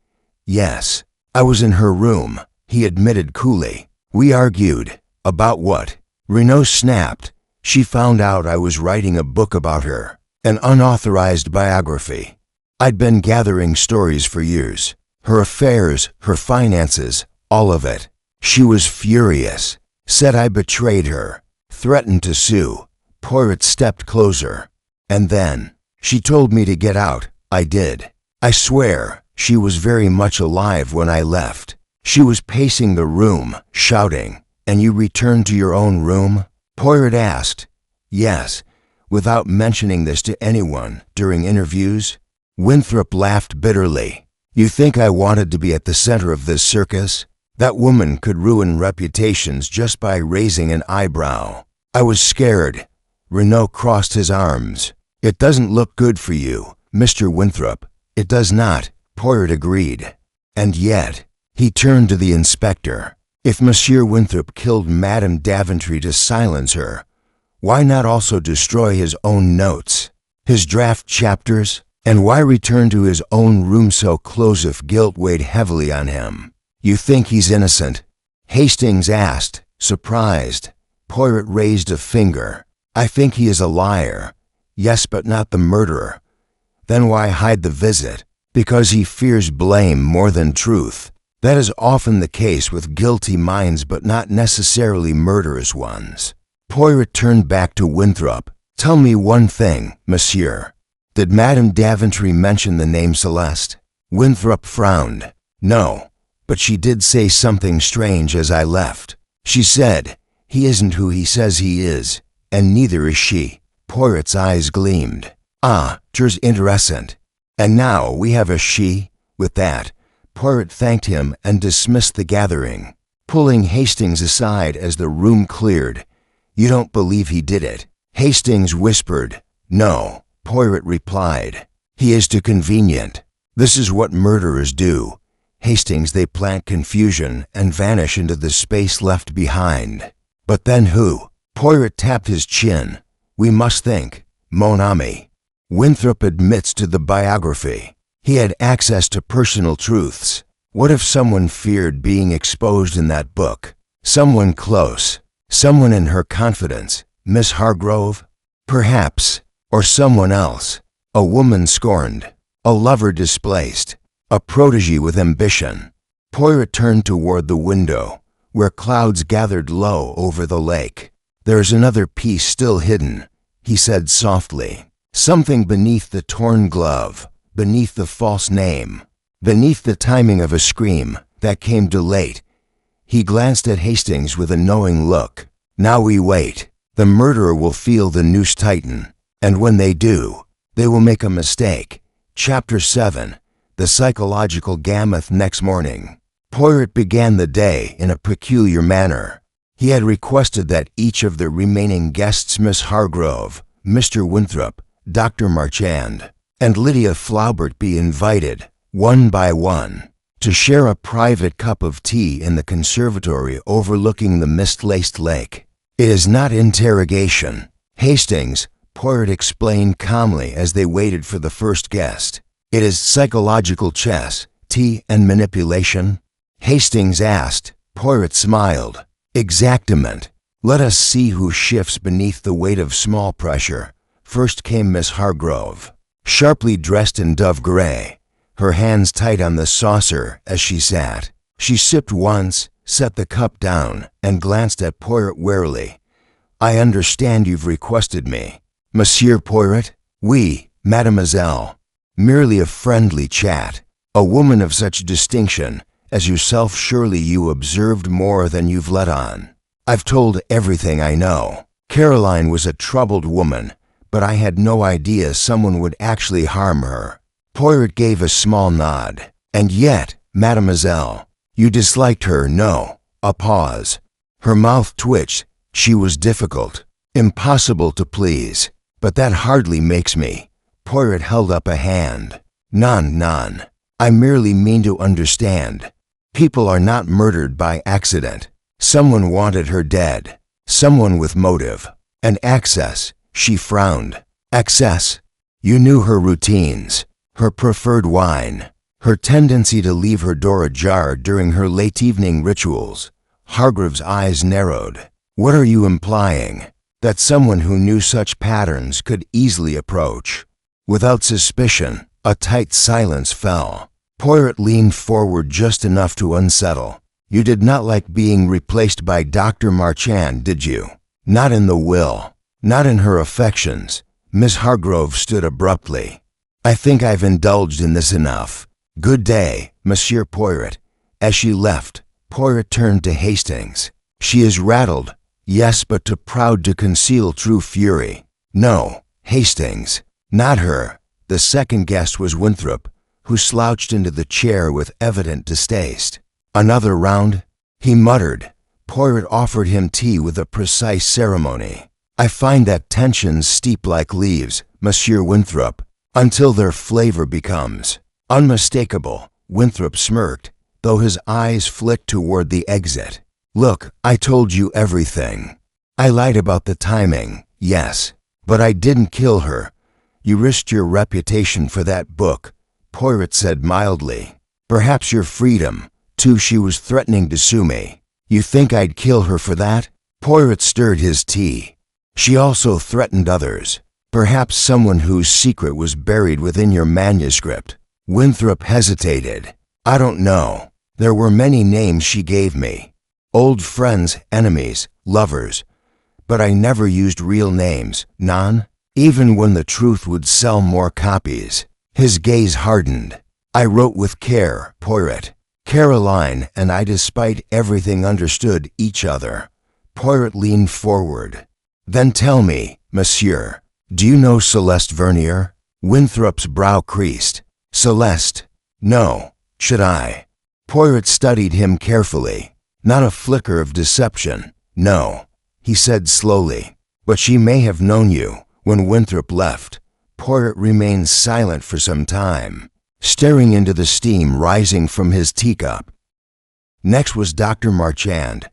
Yes, I was in her room, he admitted coolly. We argued. About what? Renaud snapped. She found out I was writing a book about her, an unauthorized biography. I'd been gathering stories for years. Her affairs, her finances, all of it. She was furious. Said I betrayed her. Threatened to sue. Poirot stepped closer. And then, she told me to get out. I did. I swear, she was very much alive when I left. She was pacing the room, shouting. And you returned to your own room? Poirot asked. Yes, without mentioning this to anyone during interviews. Winthrop laughed bitterly. You think I wanted to be at the center of this circus? That woman could ruin reputations just by raising an eyebrow. I was scared. Renaud crossed his arms. It doesn't look good for you, Mr. Winthrop. It does not, Poirot agreed. And yet, he turned to the inspector. If Monsieur Winthrop killed Madame Daventry to silence her, why not also destroy his own notes, his draft chapters, and why return to his own room so close if guilt weighed heavily on him? You think he's innocent? Hastings asked, surprised. Poirot raised a finger. I think he is a liar. Yes, but not the murderer. Then why hide the visit? Because he fears blame more than truth. That is often the case with guilty minds, but not necessarily murderous ones. Poirot turned back to Winthrop. Tell me one thing, monsieur. Did Madame Daventry mention the name Celeste? Winthrop frowned. No, but she did say something strange as I left. She said, he isn't who he says he is, and neither is she. Poirot's eyes gleamed. Ah, 'tis interessant. And now we have a she? With that, Poirot thanked him and dismissed the gathering, pulling Hastings aside as the room cleared. You don't believe he did it? Hastings whispered. No, Poirot replied. He is too convenient. This is what murderers do. Hastings, they plant confusion and vanish into the space left behind. But then who? Poirot tapped his chin. We must think. Mon ami. Winthrop admits to the biography. He had access to personal truths. What if someone feared being exposed in that book? Someone close. Someone in her confidence. Miss Hargrove? Perhaps. Or someone else. A woman scorned. A lover displaced. A protégé with ambition. Poirot turned toward the window, where clouds gathered low over the lake. There's another piece still hidden, he said softly. Something beneath the torn glove. Beneath the false name, beneath the timing of a scream that came too late. He glanced at Hastings with a knowing look. Now we wait. The murderer will feel the noose tighten, and when they do, they will make a mistake. Chapter 7. The Psychological Gamut. Next morning, Poirot began the day in a peculiar manner. He had requested that each of the remaining guests, Miss Hargrove, Mr. Winthrop, Dr. Marchand, and Lydia Flaubert, be invited, one by one, to share a private cup of tea in the conservatory overlooking the mist-laced lake. It is not interrogation. Hastings, Poirot explained calmly as they waited for the first guest. It is psychological chess, tea and manipulation. Hastings asked. Poirot smiled. Exactement. Let us see who shifts beneath the weight of small pressure. First came Miss Hargrove. Sharply dressed in dove gray, her hands tight on the saucer as she sat. She sipped once, set the cup down, and glanced at Poirot warily. "I understand you've requested me." "Monsieur Poirot?" "Oui, mademoiselle. Merely a friendly chat. A woman of such distinction as yourself, surely you observed more than you've let on." "I've told everything I know. Caroline was a troubled woman, but I had no idea someone would actually harm her." Poirot gave a small nod. "And yet, mademoiselle, you disliked her, no?" A pause. Her mouth twitched. She was difficult, impossible to please. "But that hardly makes me." Poirot held up a hand. None. I merely mean to understand. People are not murdered by accident. Someone wanted her dead. Someone with motive. And access." She frowned. "Access? You knew her routines, her preferred wine, her tendency to leave her door ajar during her late evening rituals." Hargreaves' eyes narrowed. "What are you implying? That someone who knew such patterns could easily approach?" Without suspicion, a tight silence fell. Poirot leaned forward just enough to unsettle. "You did not like being replaced by Dr. Marchand, did you? Not in the will. Not in her affections." Miss Hargrove stood abruptly. "I think I've indulged in this enough. Good day, Monsieur Poirot." As she left, Poirot turned to Hastings. "She is rattled, yes, but too proud to conceal true fury." "No, Hastings, not her." The second guest was Winthrop, who slouched into the chair with evident distaste. "Another round?" he muttered. Poirot offered him tea with a precise ceremony. "I find that tensions steep like leaves, Monsieur Winthrop, until their flavor becomes unmistakable." Winthrop smirked, though his eyes flicked toward the exit. "Look, I told you everything. I lied about the timing, yes, but I didn't kill her. You risked your reputation for that book," Poirot said mildly. "Perhaps your freedom, too. She was threatening to sue me. You think I'd kill her for that?" Poirot stirred his tea. "She also threatened others. Perhaps someone whose secret was buried within your manuscript." Winthrop hesitated. "I don't know. There were many names she gave me. Old friends, enemies, lovers. But I never used real names, none, even when the truth would sell more copies." His gaze hardened. "I wrote with care, Poirot. Caroline and I, despite everything, understood each other." Poirot leaned forward. "Then tell me, monsieur, do you know Celeste Vernier?" Winthrop's brow creased. "Celeste? No. Should I?" Poirot studied him carefully. Not a flicker of deception. "No," he said slowly. "But she may have known you when Winthrop left." Poirot remained silent for some time, staring into the steam rising from his teacup. Next was Dr. Marchand.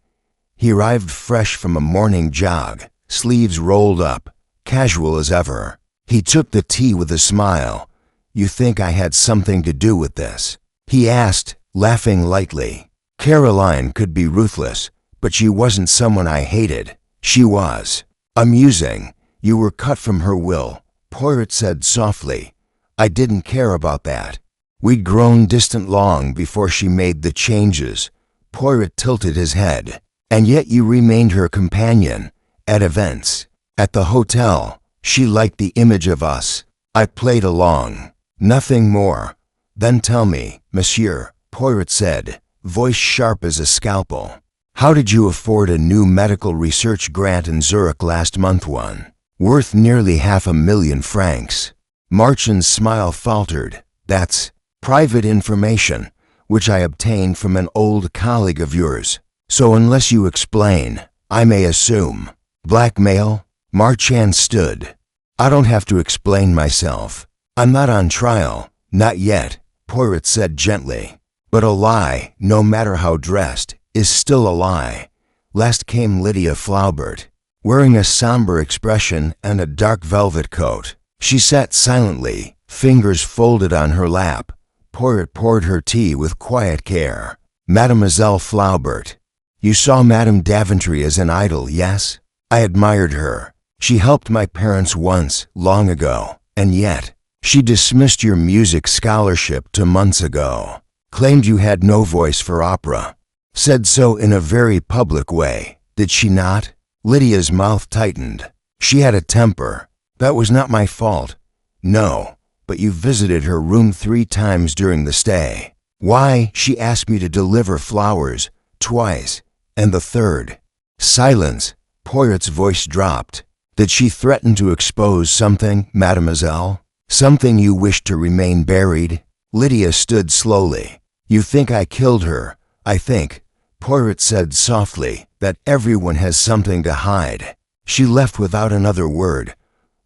He arrived fresh from a morning jog, sleeves rolled up, casual as ever. He took the tea with a smile. "You think I had something to do with this?" he asked, laughing lightly. "Caroline could be ruthless, but she wasn't someone I hated. She was amusing. You were cut from her will," Poirot said softly. "I didn't care about that. We'd grown distant long before she made the changes." Poirot tilted his head. "And yet you remained her companion, at events, at the hotel. She liked the image of us. I played along. Nothing more." "Then tell me, monsieur," Poirot said, voice sharp as a scalpel. "How did you afford a new medical research grant in Zurich last month, one worth nearly 500,000 francs?" Marchand's smile faltered. "That's private information, which I obtained from an old colleague of yours. So unless you explain, I may assume." "Blackmail?" Marchand stood. "I don't have to explain myself. I'm not on trial. Not yet," Poirot said gently. "But a lie, no matter how dressed, is still a lie." Last came Lydia Flaubert, wearing a somber expression and a dark velvet coat. She sat silently, fingers folded on her lap. Poirot poured her tea with quiet care. "Mademoiselle Flaubert. You saw Madame Daventry as an idol, yes? I admired her. She helped my parents once, long ago, and yet, She dismissed your music scholarship 2 months ago, claimed you had no voice for opera. Said so in a very public way, did she not? Lydia's mouth tightened. She had a temper. That was not my fault. No, but you visited her room 3 times during the stay. Why, she asked me to deliver flowers, twice, and the third. Silence. Poirot's voice dropped. Did she threaten to expose something, mademoiselle? Something you wished to remain buried? Lydia stood slowly. You think I killed her. I think, Poirot said softly, that everyone has something to hide. She left without another word.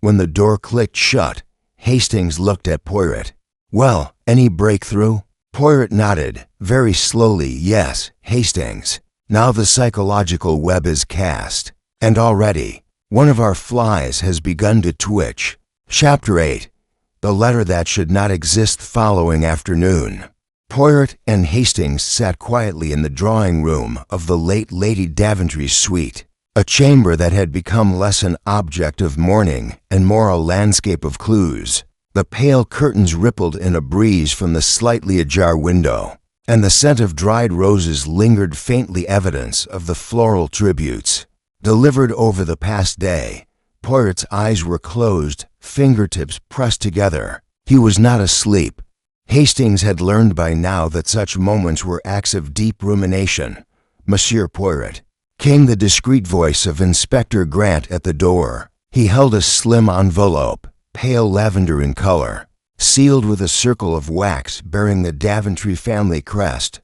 When the door clicked shut, Hastings looked at Poirot. Well, any breakthrough? Poirot nodded, very slowly. Yes, Hastings. Now the psychological web is cast. And already, one of our flies has begun to twitch. Chapter 8. The letter that should not exist. Following afternoon, Poirot and Hastings sat quietly in the drawing room of the late Lady Daventry's suite, a chamber that had become less an object of mourning and more a landscape of clues. The pale curtains rippled in a breeze from the slightly ajar window, and the scent of dried roses lingered, faintly evidence of the floral tributes delivered over the past day. Poirot's eyes were closed, fingertips pressed together. He was not asleep. Hastings had learned by now that such moments were acts of deep rumination. Monsieur Poirot. Came the discreet voice of Inspector Grant at the door. He held a slim envelope, pale lavender in color, sealed with a circle of wax bearing the Daventry family crest.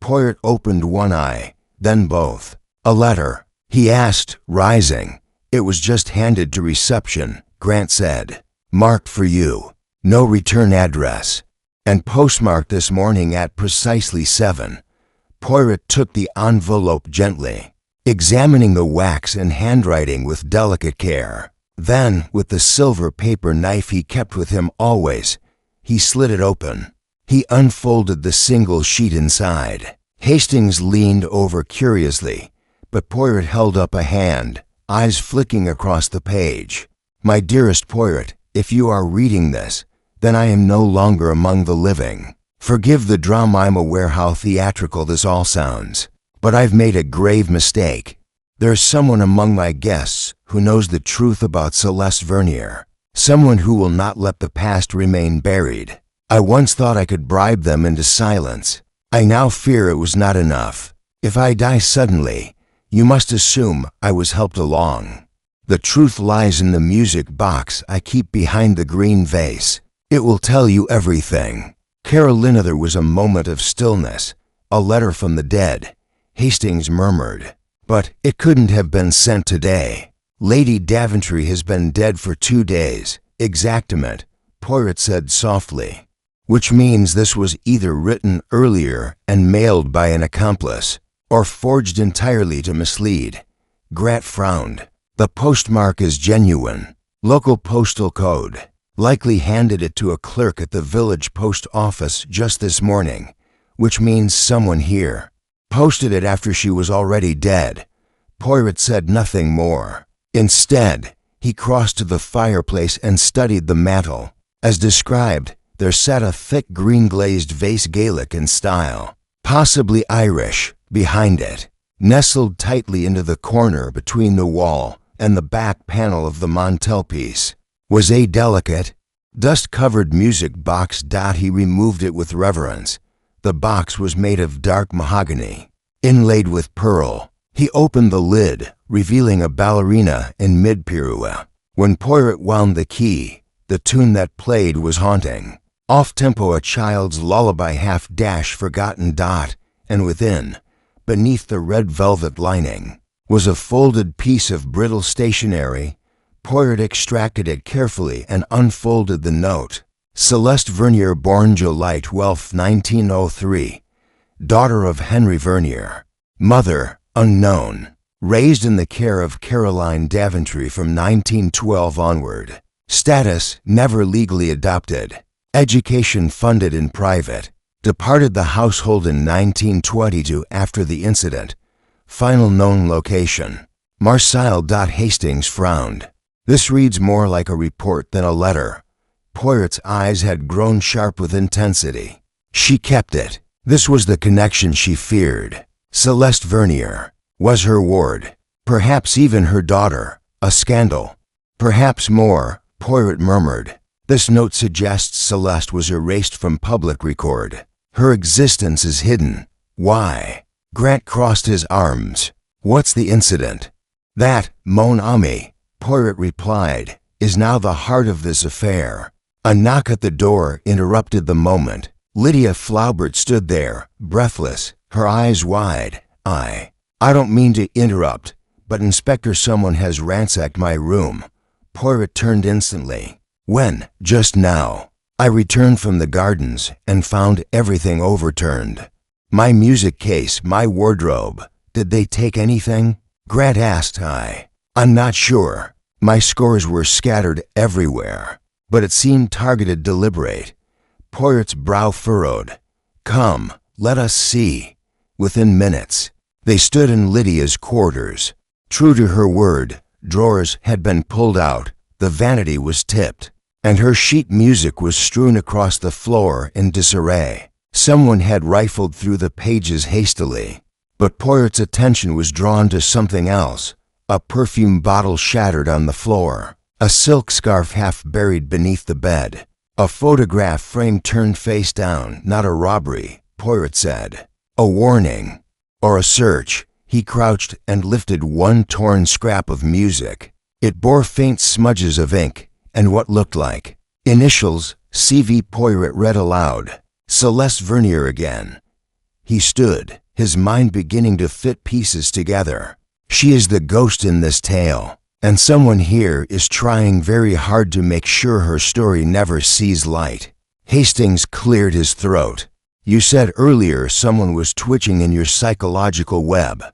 Poirot opened one eye, then both. A letter, he asked, rising. It was just handed to reception, Grant said. Marked for you. No return address. And postmarked this morning at precisely 7. Poirot took the envelope gently, examining the wax and handwriting with delicate care. Then, with the silver paper knife he kept with him always, he slit it open. He unfolded the single sheet inside. Hastings leaned over curiously, but Poirot held up a hand, eyes flicking across the page. My dearest Poirot, if you are reading this, then I am no longer among the living. Forgive the drama. I'm aware how theatrical this all sounds, but I've made a grave mistake. There's someone among my guests who knows the truth about Celeste Vernier, someone who will not let the past remain buried. I once thought I could bribe them into silence. I now fear it was not enough. If I die suddenly, you must assume I was helped along. The truth lies in the music box I keep behind the green vase. It will tell you everything. Carolina. There was a moment of stillness. A letter from the dead, Hastings murmured. But it couldn't have been sent today. Lady Daventry has been dead for 2 days. Exactament, Poirot said softly. Which means this was either written earlier and mailed by an accomplice, or forged entirely to mislead. Grant frowned. The postmark is genuine. Local postal code. Likely handed it to a clerk at the village post office just this morning, which means someone here posted it after she was already dead. Poirot said nothing more. Instead, he crossed to the fireplace and studied the mantel. As described, there sat a thick green-glazed vase, Gaelic in style, possibly Irish, behind it. Nestled tightly into the corner between the wall and the back panel of the mantelpiece was a delicate, dust-covered music box. He removed it with reverence. The box was made of dark mahogany, inlaid with pearl. He opened the lid, revealing a ballerina in mid-pirouette. When Poirot wound the key, the tune that played was haunting. Off-tempo, a child's lullaby, half-dash forgotten. And within, beneath the red velvet lining, was a folded piece of brittle stationery. Poirot extracted it carefully and unfolded the note. Celeste Vernier, born July 12, 1903, daughter of Henry Vernier. Mother, unknown. Raised in the care of Caroline Daventry from 1912 onward. Status, never legally adopted. Education funded in private. Departed the household in 1922 after the incident. Final known location, Marseille. Hastings frowned. This reads more like a report than a letter. Poirot's eyes had grown sharp with intensity. She kept it. This was the connection she feared. Celeste Vernier was her ward, perhaps even her daughter. A scandal. Perhaps more, Poirot murmured. This note suggests Celeste was erased from public record. Her existence is hidden. Why? Grant crossed his arms. What's the incident? That, mon ami, Poirot replied, is now the heart of this affair. A knock at the door interrupted the moment. Lydia Flaubert stood there, breathless, her eyes wide. I don't mean to interrupt, but Inspector, someone has ransacked my room. Poirot turned instantly. When? Just now. I returned from the gardens and found everything overturned. My music case, my wardrobe. Did they take anything? Grant asked. I'm not sure. My scores were scattered everywhere, but it seemed targeted, deliberate. Poirot's brow furrowed. Come, let us see. Within minutes, they stood in Lydia's quarters. True to her word, drawers had been pulled out, the vanity was tipped, and her sheet music was strewn across the floor in disarray. Someone had rifled through the pages hastily. But Poirot's attention was drawn to something else. A perfume bottle shattered on the floor, a silk scarf half buried beneath the bed, a photograph frame turned face down. Not a robbery, Poirot said. A warning. Or a search. He crouched and lifted one torn scrap of music. It bore faint smudges of ink and what looked like initials. C.V. Poirot read aloud. Celeste Vernier again. He stood, his mind beginning to fit pieces together. She is the ghost in this tale, and someone here is trying very hard to make sure her story never sees light. Hastings cleared his throat. You said earlier someone was twitching in your psychological web.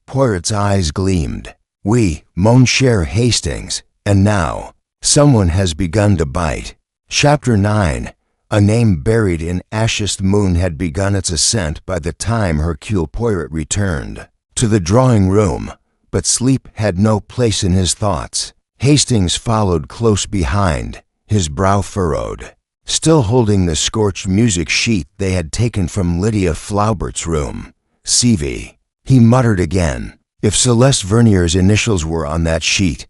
Poirot's eyes gleamed. Oui, mon cher Hastings, and now, someone has begun to bite. Chapter 9. A name buried in ashest moon had begun its ascent by the time Hercule Poirot returned to the drawing room, but sleep had no place in his thoughts. Hastings followed close behind, his brow furrowed, still holding the scorched music sheet they had taken from Lydia Flaubert's room. CV. He muttered again. If Celeste Vernier's initials were on that sheet,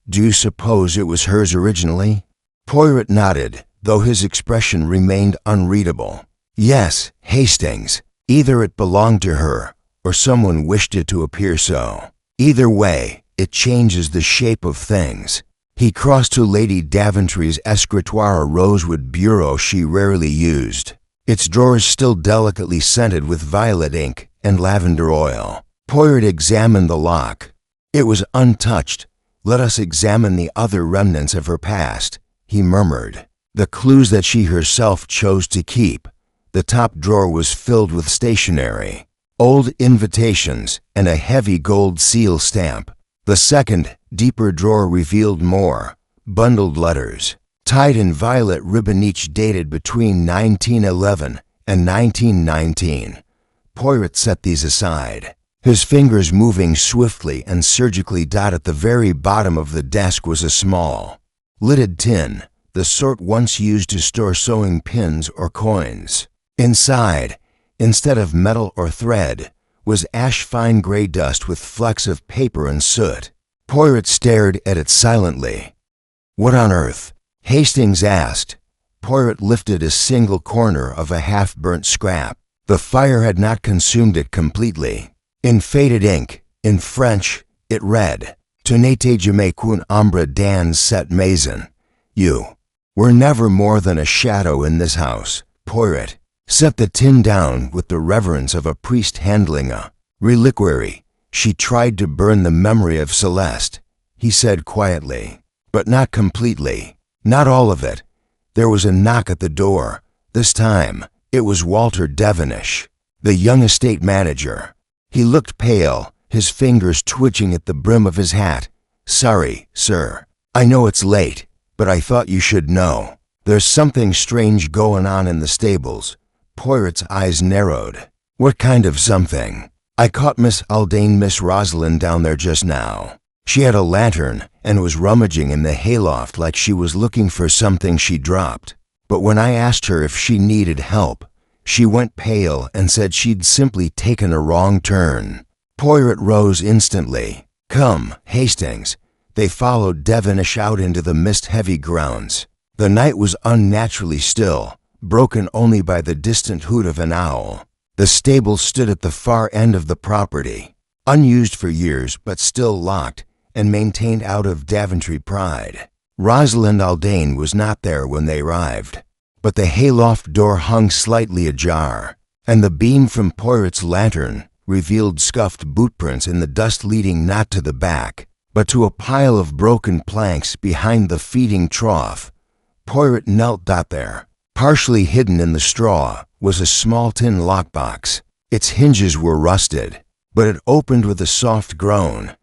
do you suppose it was hers originally? Poirot nodded, though his expression remained unreadable. Yes, Hastings. Either it belonged to her, or someone wished it to appear so. Either way, it changes the shape of things. He crossed to Lady Daventry's escritoire, a rosewood bureau she rarely used, its drawers still delicately scented with violet ink and lavender oil. Poirot examined the lock. It was untouched. Let us examine the other remnants of her past, he murmured. The clues that she herself chose to keep. The top drawer was filled with stationery, old invitations, and a heavy gold seal stamp. The second, deeper drawer revealed more, bundled letters, tied in violet ribbon, each dated between 1911 and 1919. Poirot set these aside, his fingers moving swiftly and surgically. At the very bottom of the desk was a small, lidded tin, the sort once used to store sewing pins or coins. Inside, instead of metal or thread, was ash-fine gray dust with flecks of paper and soot. Poirot stared at it silently. What on earth? Hastings asked. Poirot lifted a single corner of a half-burnt scrap. The fire had not consumed it completely. In faded ink, in French, it read, Tu n'étais jamais qu'une ombre dans cette maison. You were never more than a shadow in this house. Poirot set the tin down with the reverence of a priest handling a reliquary. She tried to burn the memory of Celeste, he said quietly, but not completely, not all of it. There was a knock at the door. This time, it was Walter Devonish, the young estate manager. He looked pale, his fingers twitching at the brim of his hat. Sorry, sir. I know it's late, but I thought you should know. There's something strange going on in the stables. Poirot's eyes narrowed. What kind of something? I caught Miss Aldane, Miss Rosalind down there just now. She had a lantern and was rummaging in the hayloft like she was looking for something she dropped. But when I asked her if she needed help, she went pale and said she'd simply taken a wrong turn. Poirot rose instantly. "Come, Hastings." They followed Devenish out into the mist-heavy grounds. The night was unnaturally still, broken only by the distant hoot of an owl. The stable stood at the far end of the property, unused for years but still locked and maintained out of Daventry pride. Rosalind Aldane was not there when they arrived, but the hayloft door hung slightly ajar, and the beam from Poirot's lantern revealed scuffed bootprints in the dust leading not to the back, but to a pile of broken planks behind the feeding trough. Poirot knelt there. Partially hidden in the straw was a small tin lockbox. Its hinges were rusted, but it opened with a soft groan.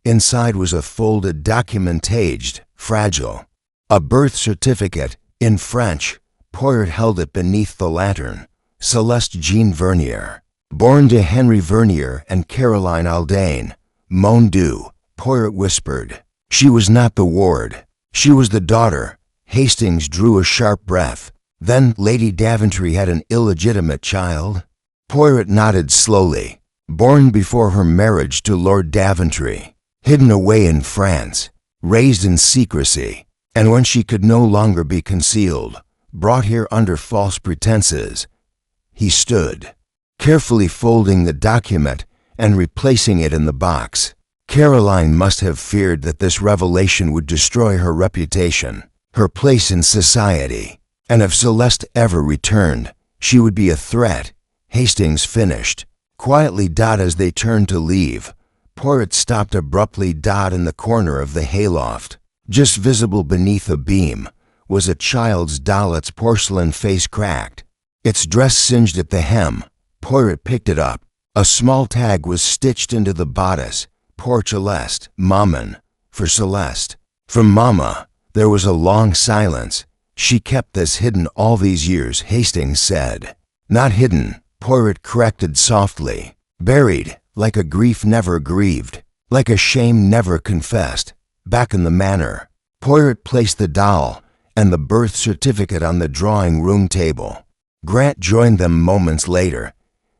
Inside was a folded document, aged, fragile. A birth certificate, in French. Poirot held it beneath the lantern. Celeste Jean Vernier. Born to Henry Vernier and Caroline Aldane. Mon Dieu, Poirot whispered. She was not the ward. She was the daughter. Hastings drew a sharp breath. Then Lady Daventry had an illegitimate child? Poirot nodded slowly. Born before her marriage to Lord Daventry. Hidden away in France. Raised in secrecy. And when she could no longer be concealed, brought here under false pretenses. He stood, carefully folding the document and replacing it in the box. Caroline must have feared that this revelation would destroy her reputation, her place in society, and if Celeste ever returned, she would be a threat. Hastings finished. Quietly, as they turned to leave, Poirot stopped abruptly. In the corner of the hayloft, just visible beneath a beam, was a child's doll, its porcelain face cracked, its dress singed at the hem. Poirot picked it up. A small tag was stitched into the bodice. Pour Celeste, Maman, for Celeste. From Mama. There was a long silence. She kept this hidden all these years, Hastings said. Not hidden, Poirot corrected softly. Buried, like a grief never grieved, like a shame never confessed, back in the manor. Poirot placed the doll and the birth certificate on the drawing-room table. Grant joined them moments later,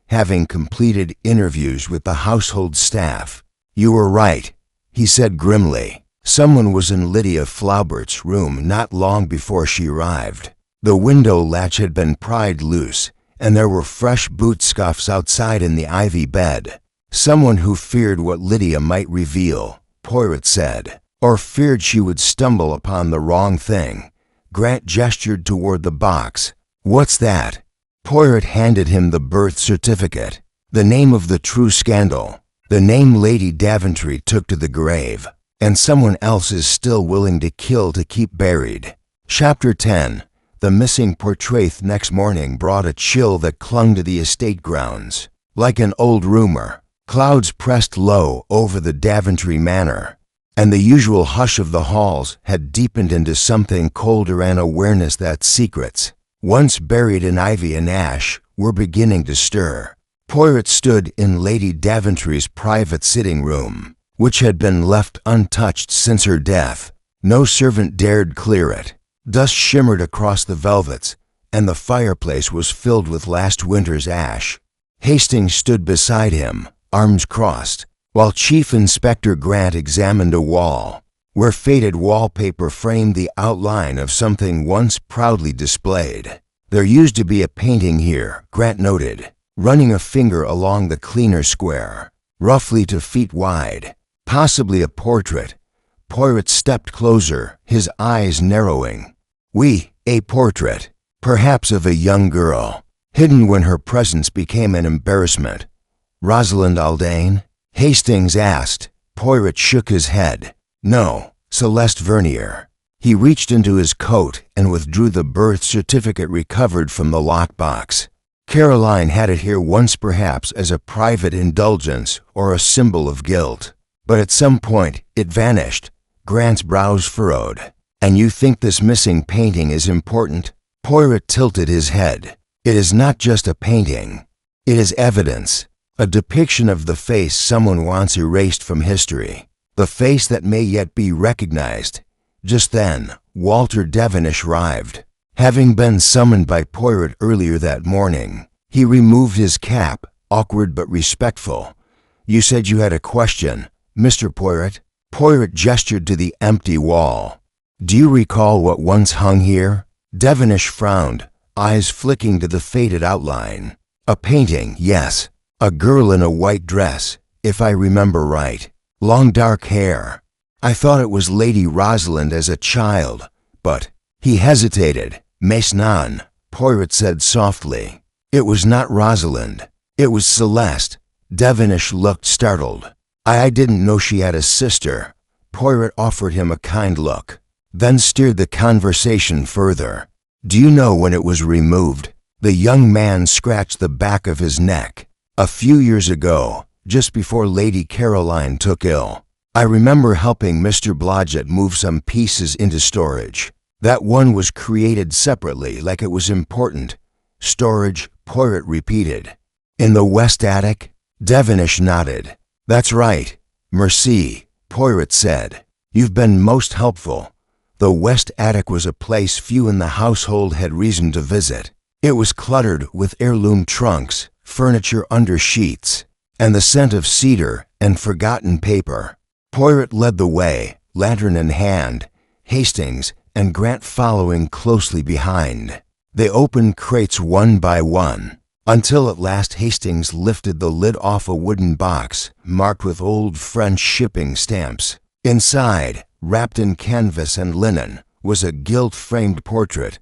having completed interviews with the household staff. "You were right," he said grimly. Someone was in Lydia Flaubert's room not long before she arrived. The window latch had been pried loose, and there were fresh boot scuffs outside in the ivy bed. Someone who feared what Lydia might reveal, Poirot said, or feared she would stumble upon the wrong thing. Grant gestured toward the box. "What's that?" Poirot handed him the birth certificate. The name of the true scandal. The name Lady Daventry took to the grave, and someone else is still willing to kill to keep buried. Chapter 10. The missing portrait next morning brought a chill that clung to the estate grounds. Like an old rumor, clouds pressed low over the Daventry manor, and the usual hush of the halls had deepened into something colder, an awareness that secrets, once buried in ivy and ash, were beginning to stir. Poirot stood in Lady Daventry's private sitting room, which had been left untouched since her death. No servant dared clear it. Dust shimmered across the velvets, and the fireplace was filled with last winter's ash. Hastings stood beside him, arms crossed, while Chief Inspector Grant examined a wall, where faded wallpaper framed the outline of something once proudly displayed. "There used to be a painting here," Grant noted, running a finger along the cleaner square, roughly 2 feet wide. "Possibly a portrait." Poirot stepped closer, his eyes narrowing. "Oui, a portrait, perhaps of a young girl, hidden when her presence became an embarrassment." "Rosalind Aldane?" Hastings asked. Poirot shook his head. "No, Celeste Vernier." He reached into his coat and withdrew the birth certificate recovered from the lockbox. Caroline had it here once, perhaps as a private indulgence or a symbol of guilt. But at some point, it vanished. Grant's brows furrowed. "And you think this missing painting is important?" Poirot tilted his head. "It is not just a painting. It is evidence, a depiction of the face someone wants erased from history. the face that may yet be recognized. Just then, Walter Devenish arrived. Having been summoned by Poirot earlier that morning, he removed his cap, awkward but respectful. "You said you had a question, Mr. Poirot?" Poirot gestured to the empty wall. "Do you recall what once hung here?" Devenish frowned, eyes flicking to the faded outline. "A painting, yes. A girl in a white dress, if I remember right. Long dark hair. I thought it was Lady Rosalind as a child, but—" He hesitated. "Mais non," Poirot said softly. "It was not Rosalind. It was Celeste." Devenish looked startled. I didn't know she had a sister." Poirot offered him a kind look, then steered the conversation further. "Do you know when it was removed?" The young man scratched the back of his neck. "A few years ago, just before Lady Caroline took ill. I remember helping Mr. Blodgett move some pieces into storage. That one was created separately, like it was important." "Storage," Poirot repeated. "In the west attic?" Devenish nodded. "That's right. Merci," Poirot said. "You've been most helpful." The west attic was a place few in the household had reason to visit. It was cluttered with heirloom trunks, furniture under sheets, and the scent of cedar and forgotten paper. Poirot led the way, lantern in hand, Hastings and Grant following closely behind. They opened crates one by one, until at last Hastings lifted the lid off a wooden box marked with old French shipping stamps. Inside, wrapped in canvas and linen, was a gilt-framed portrait.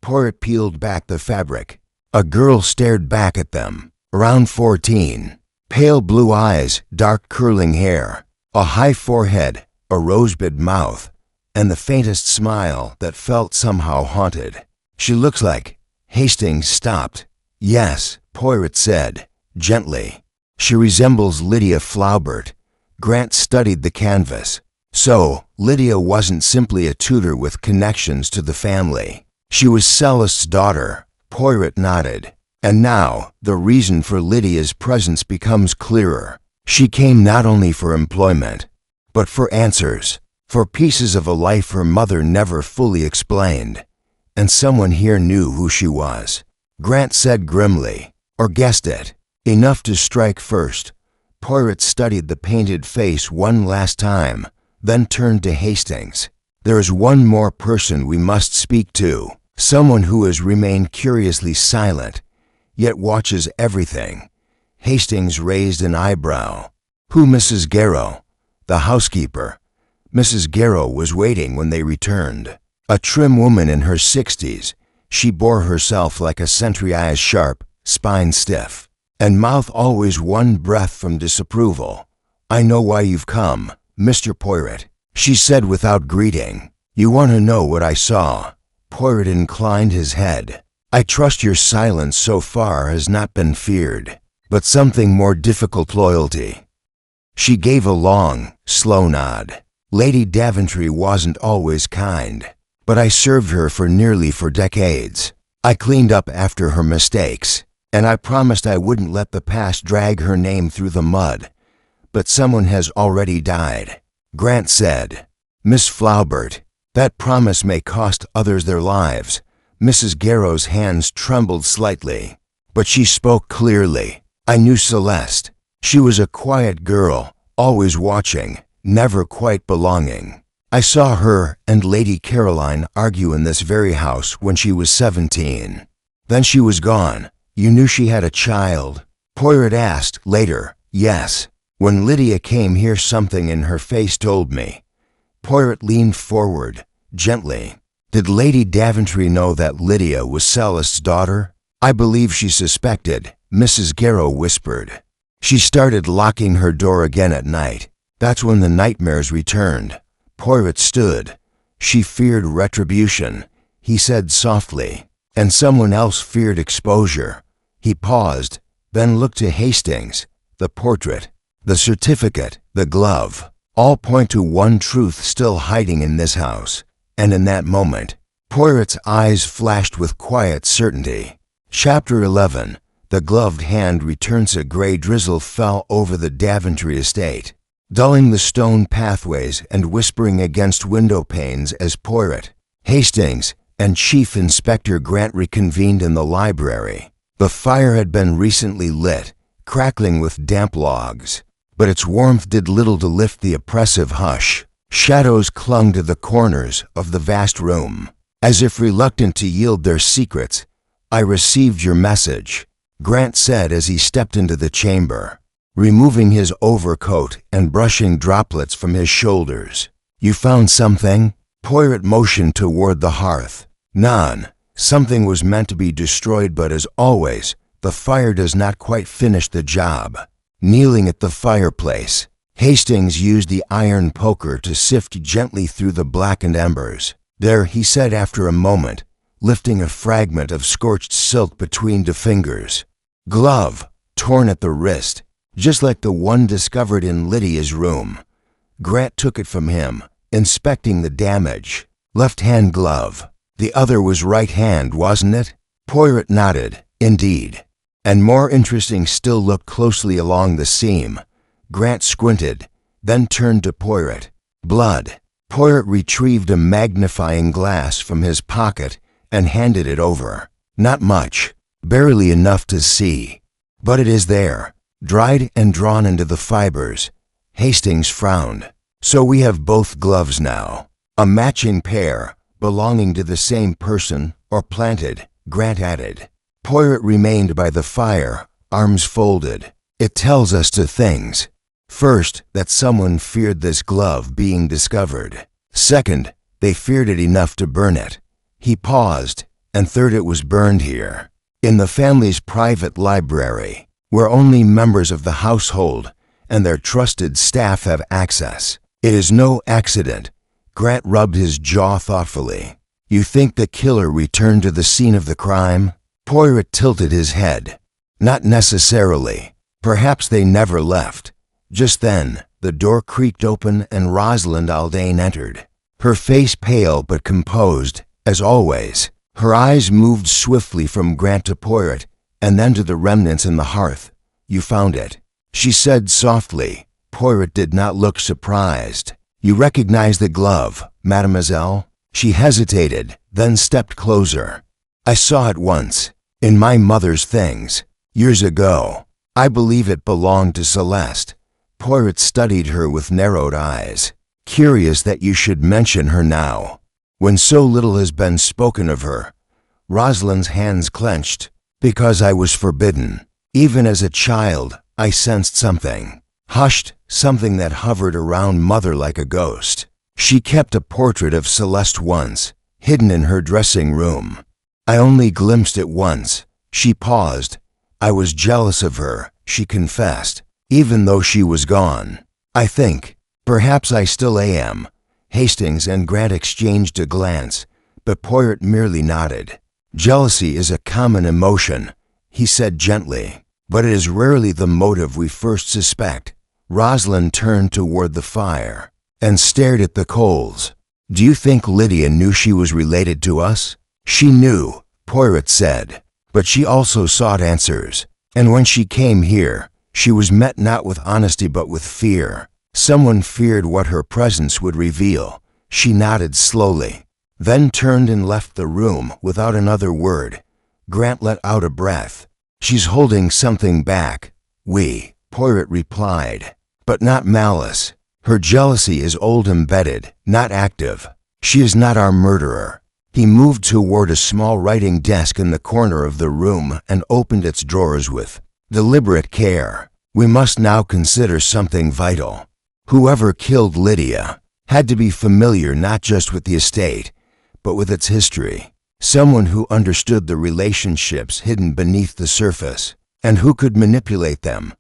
Poirot peeled back the fabric. A girl stared back at them, around 14. Pale blue eyes, dark curling hair, a high forehead, a rosebud mouth, and the faintest smile that felt somehow haunted. "She looks like—" Hastings stopped. "Yes," Poirot said, gently. "She resembles Lydia Flaubert." Grant studied the canvas. So, Lydia wasn't simply a tutor with connections to the family. She was Celeste's daughter. Poirot nodded. "And now, the reason for Lydia's presence becomes clearer. She came not only for employment, but for answers, for pieces of a life her mother never fully explained. And someone here knew who she was." Grant said grimly, "Or guessed it. Enough to strike first." Poirot studied the painted face one last time, then turned to Hastings. "There is one more person we must speak to, someone who has remained curiously silent, yet watches everything." Hastings raised an eyebrow. "Who, Mrs. Garrow?" "The housekeeper." Mrs. Garrow was waiting when they returned. A trim woman in her 60s, she bore herself like a sentry, eyes sharp, spine stiff, and mouth always one breath from disapproval. "I know why you've come, Mr. Poirot," she said without greeting. "You want to know what I saw?" Poirot inclined his head. "I trust your silence so far has not been feared, but something more difficult, loyalty." She gave a long, slow nod. "Lady Daventry wasn't always kind, but I served her for nearly 4 decades. I cleaned up after her mistakes, and I promised I wouldn't let the past drag her name through the mud. But someone has already died." Grant said, "Miss Flaubert. That promise may cost others their lives." Mrs. Garrow's hands trembled slightly, but she spoke clearly. "I knew Celeste. She was a quiet girl, always watching, never quite belonging. I saw her and Lady Caroline argue in this very house when she was 17. Then she was gone." "You knew she had a child?" Poirot asked later. "Yes. When Lydia came here, something in her face told me." Poirot leaned forward, gently. "Did Lady Daventry know that Lydia was Celeste's daughter?" "I believe she suspected," Mrs. Garrow whispered. "She started locking her door again at night. That's when the nightmares returned." Poirot stood. "She feared retribution," he said softly, "and someone else feared exposure." He paused, then looked to Hastings. "The portrait, the certificate, the glove, all point to one truth still hiding in this house." And in that moment, Poirot's eyes flashed with quiet certainty. Chapter 11. The gloved hand returns. A gray drizzle fell over the Daventry estate. dulling the stone pathways and whispering against window panes as Poirot, Hastings, and Chief Inspector Grant reconvened in the library. The fire had been recently lit, crackling with damp logs, but its warmth did little to lift the oppressive hush. Shadows clung to the corners of the vast room, as if reluctant to yield their secrets. "I received your message," Grant said as he stepped into the chamber, removing his overcoat and brushing droplets from his shoulders. "You found something?" Poirot motioned toward the hearth. "None. Something was meant to be destroyed, but as always, the fire does not quite finish the job." Kneeling at the fireplace, Hastings used the iron poker to sift gently through the blackened embers. "There," he said after a moment, lifting a fragment of scorched silk between the fingers. "Glove, torn at the wrist, just like the one discovered in Lydia's room." Grant took it from him, inspecting the damage. "Left-hand glove. The other was right hand, wasn't it?" Poirot nodded. "Indeed." "And more interesting still, look closely along the seam." Grant squinted, then turned to Poirot. "Blood." Poirot retrieved a magnifying glass from his pocket and handed it over. "Not much, barely enough to see. But it is there, dried and drawn into the fibers." Hastings frowned. "So we have both gloves now. A matching pair, belonging to the same person, or planted," Grant added. Poirot remained by the fire, arms folded. "It tells us two things. First, that someone feared this glove being discovered. Second, they feared it enough to burn it." He paused. "And third, it was burned here, in the family's private library, where only members of the household and their trusted staff have access. It is no accident." Grant rubbed his jaw thoughtfully. "You think the killer returned to the scene of the crime?" Poirot tilted his head. "Not necessarily. Perhaps they never left." Just then, the door creaked open and Rosalind Aldane entered, her face pale but composed, as always. Her eyes moved swiftly from Grant to Poirot, and then to the remnants in the hearth. "You found it," she said softly. Poirot did not look surprised. "You recognize the glove, mademoiselle?" She hesitated, then stepped closer. "I saw it once, in my mother's things, years ago. I believe it belonged to Celeste." Poirot studied her with narrowed eyes. "Curious that you should mention her now, when so little has been spoken of her." Rosalind's hands clenched. "Because I was forbidden. Even as a child, I sensed something. Hushed, something that hovered around Mother like a ghost. She kept a portrait of Celeste once, hidden in her dressing room. I only glimpsed it once." She paused. "I was jealous of her," she confessed, "even though she was gone. I think, perhaps I still am." Hastings and Grant exchanged a glance, but Poirot merely nodded. "Jealousy is a common emotion," he said gently, "but it is rarely the motive we first suspect." Rosalind turned toward the fire and stared at the coals. "Do you think Lydia knew she was related to us?" "She knew," Poirot said, "but she also sought answers. And when she came here, she was met not with honesty but with fear. Someone feared what her presence would reveal." She nodded slowly, then turned and left the room without another word. Grant let out a breath. "She's holding something back." Poirot replied, "but not malice. Her jealousy is old embedded, not active. She is not our murderer." He moved toward a small writing desk in the corner of the room and opened its drawers with deliberate care. "We must now consider something vital. Whoever killed Lydia had to be familiar not just with the estate, but with its history. Someone who understood the relationships hidden beneath the surface, and who could manipulate them."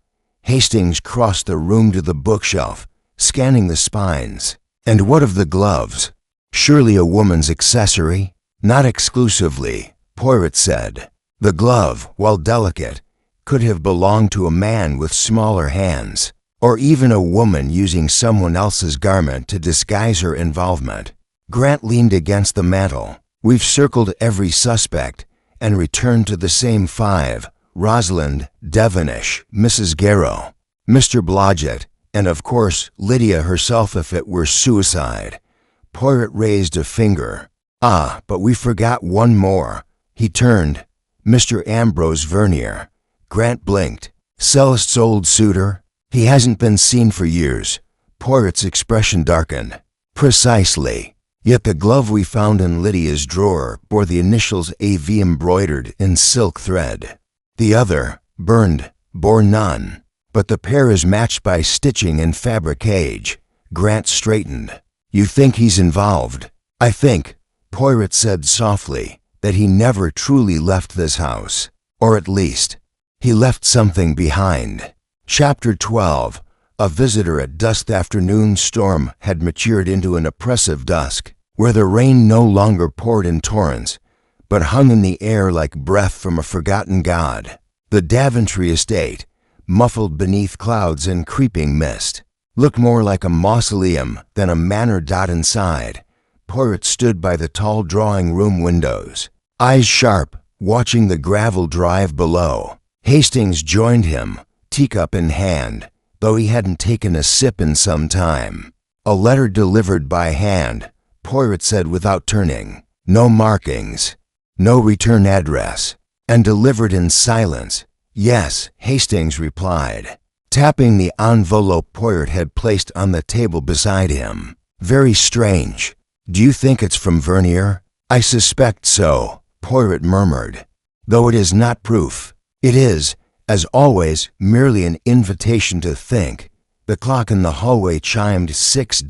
Hastings crossed the room to the bookshelf, scanning the spines. "And what of the gloves? Surely a woman's accessory?" "Not exclusively," Poirot said. "The glove, while delicate, could have belonged to a man with smaller hands, or even a woman using someone else's garment to disguise her involvement." Grant leaned against the mantel. "We've circled every suspect and returned to the same five: Rosalind, Devonish, Mrs. Garrow, Mr. Blodgett, And of course, Lydia herself if it were suicide. Poirot raised a finger. Ah, but we forgot one more. He turned. Mr. Ambrose Vernier. Grant blinked. Celeste's old suitor? He hasn't been seen for years. Poirot's expression darkened. Precisely. Yet the glove we found in Lydia's drawer bore the initials AV embroidered in silk thread. The other, burned, bore none. But the pair is matched by stitching and fabricage. Grant straightened. You think he's involved? I think, Poirot said softly, that he never truly left this house. Or at least, he left something behind. Chapter 12. A visitor at dusk afternoon storm had matured into an oppressive dusk, where the rain no longer poured in torrents, but hung in the air like breath from a forgotten god. The Daventry estate, muffled beneath clouds and creeping mist, looked more like a mausoleum than a manor. Inside, Poirot stood by the tall drawing-room windows, eyes sharp, watching the gravel drive below. Hastings joined him, teacup in hand, though he hadn't taken a sip in some time. A letter delivered by hand, Poirot said without turning. No markings, no return address, and delivered in silence. Yes, Hastings replied, tapping the envelope Poirot had placed on the table beside him. Very strange. Do you think it's from Vernier? I suspect so, Poirot murmured. Though it is not proof. It is, as always, merely an invitation to think. The clock in the hallway chimed 6,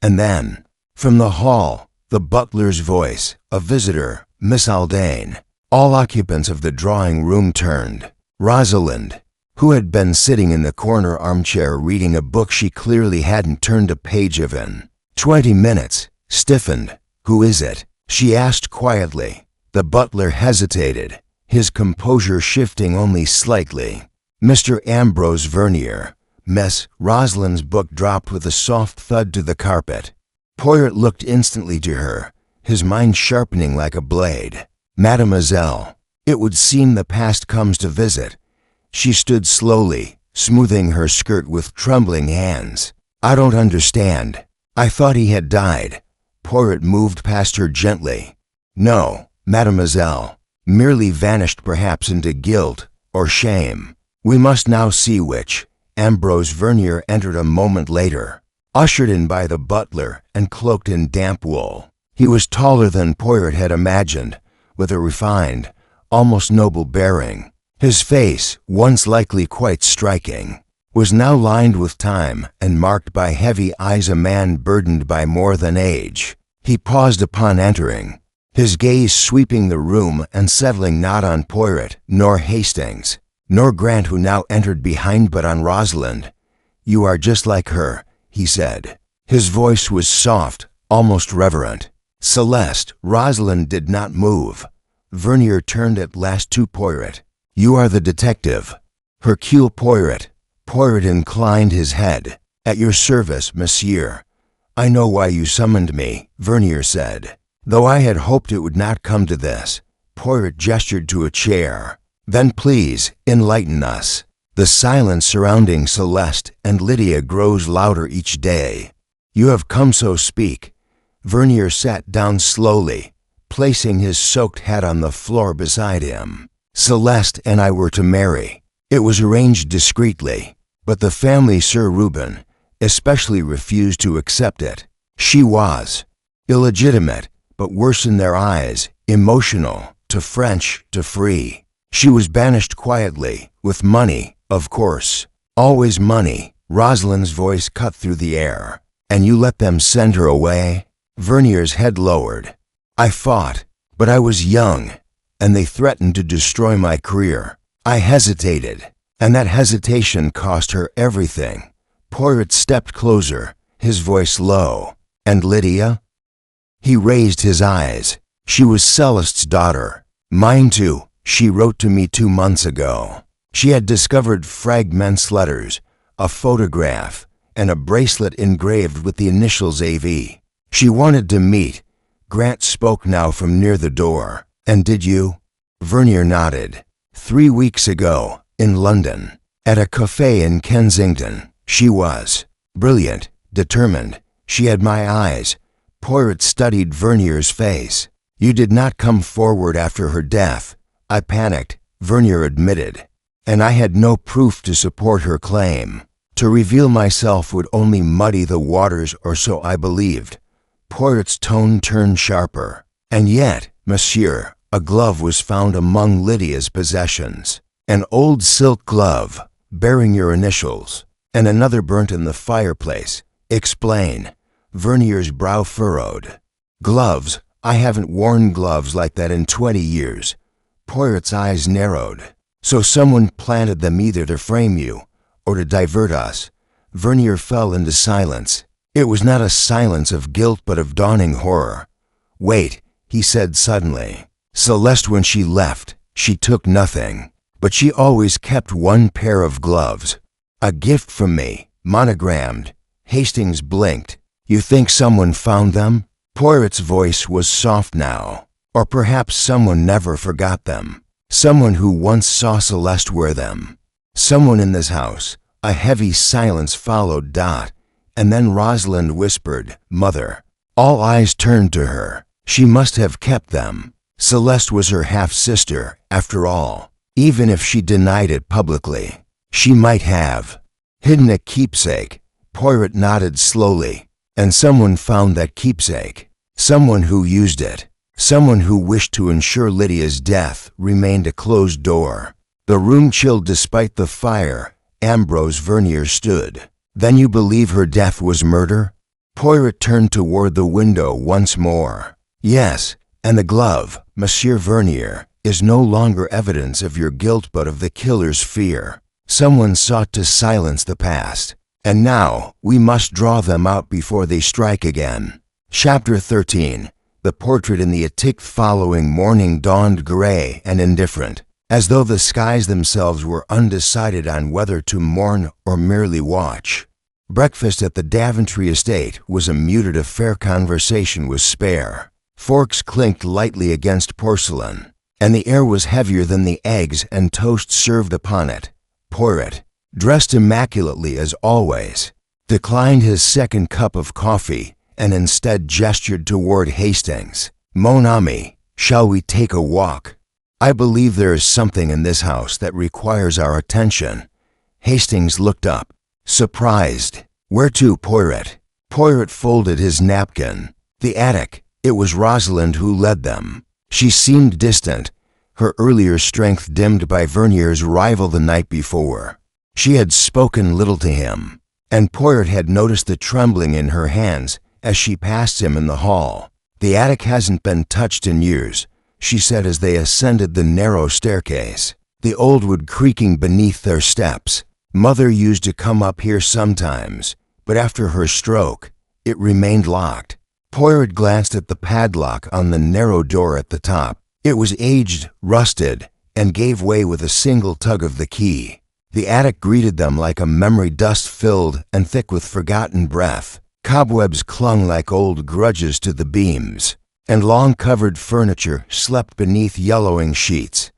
and then, from the hall, the butler's voice, a visitor, Miss Aldane. All occupants of the drawing-room turned. Rosalind, who had been sitting in the corner armchair reading a book she clearly hadn't turned a page of in 20 minutes, stiffened. Who is it? She asked quietly. The butler hesitated, his composure shifting only slightly. Mr. Ambrose Vernier. Miss Rosalind's book dropped with a soft thud to the carpet. Poirot looked instantly to her, his mind sharpening like a blade. Mademoiselle. It would seem the past comes to visit. She stood slowly, smoothing her skirt with trembling hands. I don't understand. I thought he had died. Poirot moved past her gently. No, mademoiselle. Merely vanished perhaps into guilt or shame. We must now see which. Ambrose Vernier entered a moment later, ushered in by the butler and cloaked in damp wool. He was taller than Poirot had imagined, with a refined, almost noble bearing. His face, once likely quite striking, was now lined with time and marked by heavy eyes, a man burdened by more than age. He paused upon entering, his gaze sweeping the room and settling not on Poirot, nor Hastings, nor Grant, who now entered behind, but on Rosalind. You are just like her, he said. His voice was soft, almost reverent. Celeste, Rosalind did not move. Vernier turned at last to Poirot. You are the detective. Hercule Poirot. Poirot inclined his head. At your service, monsieur. I know why you summoned me, Vernier said. Though I had hoped it would not come to this. Poirot gestured to a chair. Then please, enlighten us. The silence surrounding Celeste and Lydia grows louder each day. You have come, so speak. Vernier sat down slowly, placing his soaked hat on the floor beside him. Celeste and I were to marry. It was arranged discreetly, but the family, Sir Reuben, especially refused to accept it. She was illegitimate, but worse in their eyes, emotional, to French, to free. She was banished quietly, with money, of course. Always money. Rosalind's voice cut through the air. And you let them send her away? Vernier's head lowered. I fought, but I was young, and they threatened to destroy my career. I hesitated, and that hesitation cost her everything. Poirot stepped closer, his voice low. And Lydia? He raised his eyes. She was Celeste's daughter. Mine too. She wrote to me 2 months ago. She had discovered fragments letters, a photograph, and a bracelet engraved with the initials AV. She wanted to meet. Grant spoke now from near the door. And did you? Vernier nodded. 3 weeks ago, in London, at a cafe in Kensington. She was brilliant, determined. She had my eyes. Poirot studied Vernier's face. You did not come forward after her death. I panicked, Vernier admitted, and I had no proof to support her claim. To reveal myself would only muddy the waters, or so I believed. Poirot's tone turned sharper. And yet, monsieur, a glove was found among Lydia's possessions. An old silk glove, bearing your initials, and another burnt in the fireplace. Explain. Vernier's brow furrowed. Gloves? I haven't worn gloves like that in 20 years. Poirot's eyes narrowed. So someone planted them either to frame you or to divert us. Vernier fell into silence. It was not a silence of guilt but of dawning horror. Wait, he said suddenly. Celeste, when she left, she took nothing, but she always kept one pair of gloves. A gift from me, monogrammed. Hastings blinked. You think someone found them? Poirot's voice was soft now. Or perhaps someone never forgot them. Someone who once saw Celeste wear them. Someone in this house. A heavy silence followed Dot, and then Rosalind whispered, Mother. All eyes turned to her. She must have kept them. Celeste was her half-sister, after all. Even if she denied it publicly, she might have hidden a keepsake. Poirot nodded slowly. And someone found that keepsake. Someone who used it. Someone who wished to ensure Lydia's death remained a closed door. The room chilled despite the fire. Ambrose Vernier stood. Then you believe her death was murder? Poirot turned toward the window once more. Yes, and the glove, Monsieur Vernier, is no longer evidence of your guilt but of the killer's fear. Someone sought to silence the past. And now, we must draw them out before they strike again. Chapter 13. The portrait in the attic following morning dawned gray and indifferent, as though the skies themselves were undecided on whether to mourn or merely watch. Breakfast at the Daventry estate was a muted affair. Conversation was spare. Forks clinked lightly against porcelain, and the air was heavier than the eggs and toast served upon it. Poirot, dressed immaculately as always, declined his second cup of coffee and instead gestured toward Hastings. Mon ami, shall we take a walk? I believe there is something in this house that requires our attention. Hastings looked up, surprised. Where to, Poirot? Poirot folded his napkin. The attic. It was Rosalind who led them. She seemed distant, her earlier strength dimmed by Vernier's arrival the night before. She had spoken little to him, and Poirot had noticed the trembling in her hands as she passed him in the hall. The attic hasn't been touched in years, she said as they ascended the narrow staircase, the old wood creaking beneath their steps. Mother used to come up here sometimes, but after her stroke, it remained locked. Poirot glanced at the padlock on the narrow door at the top. It was aged, rusted, and gave way with a single tug of the key. The attic greeted them like a memory dust-filled and thick with forgotten breath. Cobwebs clung like old grudges to the beams, and long-covered furniture slept beneath yellowing sheets.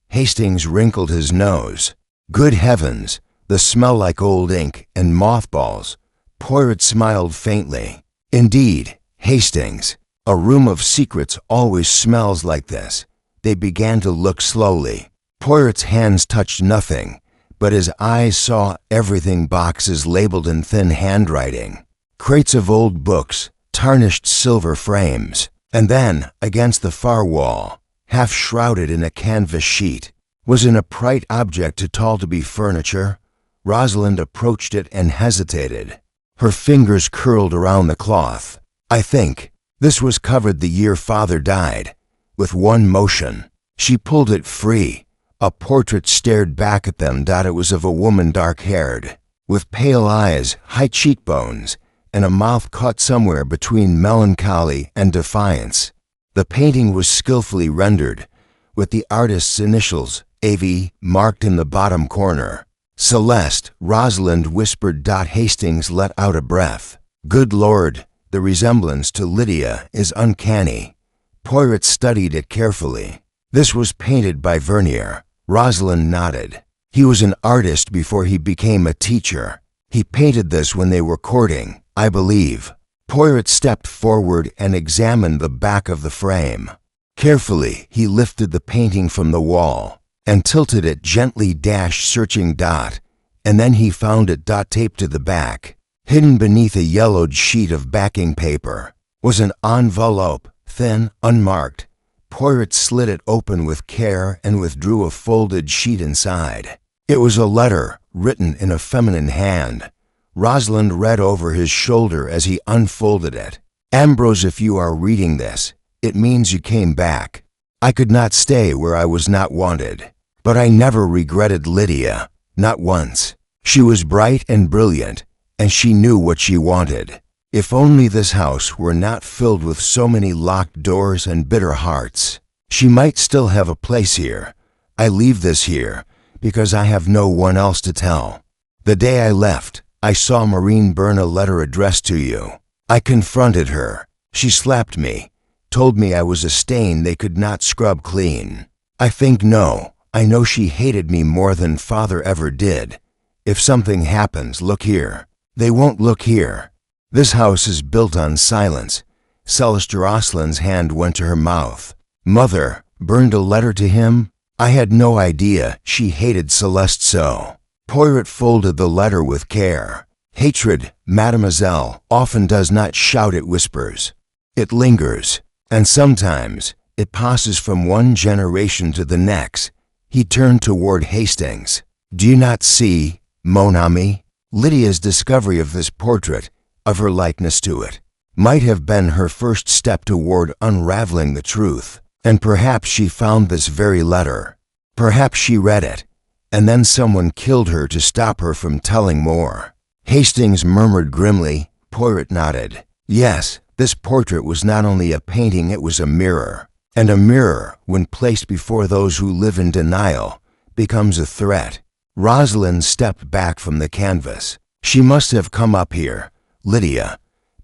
Hastings wrinkled his nose. Good heavens, the smell like old ink and mothballs. Poirot smiled faintly. Indeed, Hastings, a room of secrets always smells like this. They began to look slowly. Poirot's hands touched nothing, but his eyes saw everything. Boxes labeled in thin handwriting, crates of old books, tarnished silver frames, and then, against the far wall, half shrouded in a canvas sheet, was an upright object too tall to be furniture. Rosalind approached it and hesitated. Her fingers curled around the cloth. I think this was covered the year Father died. With one motion, she pulled it free. A portrait stared back at them. It was of a woman dark-haired, with pale eyes, high cheekbones, and a mouth caught somewhere between melancholy and defiance. The painting was skillfully rendered, with the artist's initials, A.V., marked in the bottom corner. Celeste, Rosalind whispered. Hastings let out a breath. Good Lord, the resemblance to Lydia is uncanny. Poirot studied it carefully. This was painted by Vernier. Rosalind nodded. He was an artist before he became a teacher. He painted this when they were courting, I believe. Poirot stepped forward and examined the back of the frame. Carefully, he lifted the painting from the wall and tilted it gently searching dot, and then he found it taped to the back. Hidden beneath a yellowed sheet of backing paper was an envelope, thin, unmarked. Poirot slit it open with care and withdrew a folded sheet inside. It was a letter, written in a feminine hand. Rosalind read over his shoulder as he unfolded it. Ambrose, if you are reading this, it means you came back. I could not stay where I was not wanted. But I never regretted Lydia, not once. She was bright and brilliant, and she knew what she wanted. If only this house were not filled with so many locked doors and bitter hearts. She might still have a place here. I leave this here because I have no one else to tell. The day I left, I saw Maureen burn a letter addressed to you. I confronted her. She slapped me, told me I was a stain they could not scrub clean. I know she hated me more than Father ever did. If something happens, look here. They won't look here. This house is built on silence. Celeste Jocelyn's hand went to her mouth. Mother burned a letter to him? I had no idea she hated Celeste so. Poirot folded the letter with care. Hatred, mademoiselle, often does not shout, it whispers. It lingers, and sometimes it passes from one generation to the next. He turned toward Hastings. Do you not see, mon ami? Lydia's discovery of this portrait, of her likeness to it, might have been her first step toward unraveling the truth. And perhaps she found this very letter. Perhaps she read it, and then someone killed her to stop her from telling more. Hastings murmured grimly. Poirot nodded. Yes, this portrait was not only a painting, it was a mirror. And a mirror, when placed before those who live in denial, becomes a threat. Rosalind stepped back from the canvas. She must have come up here, Lydia,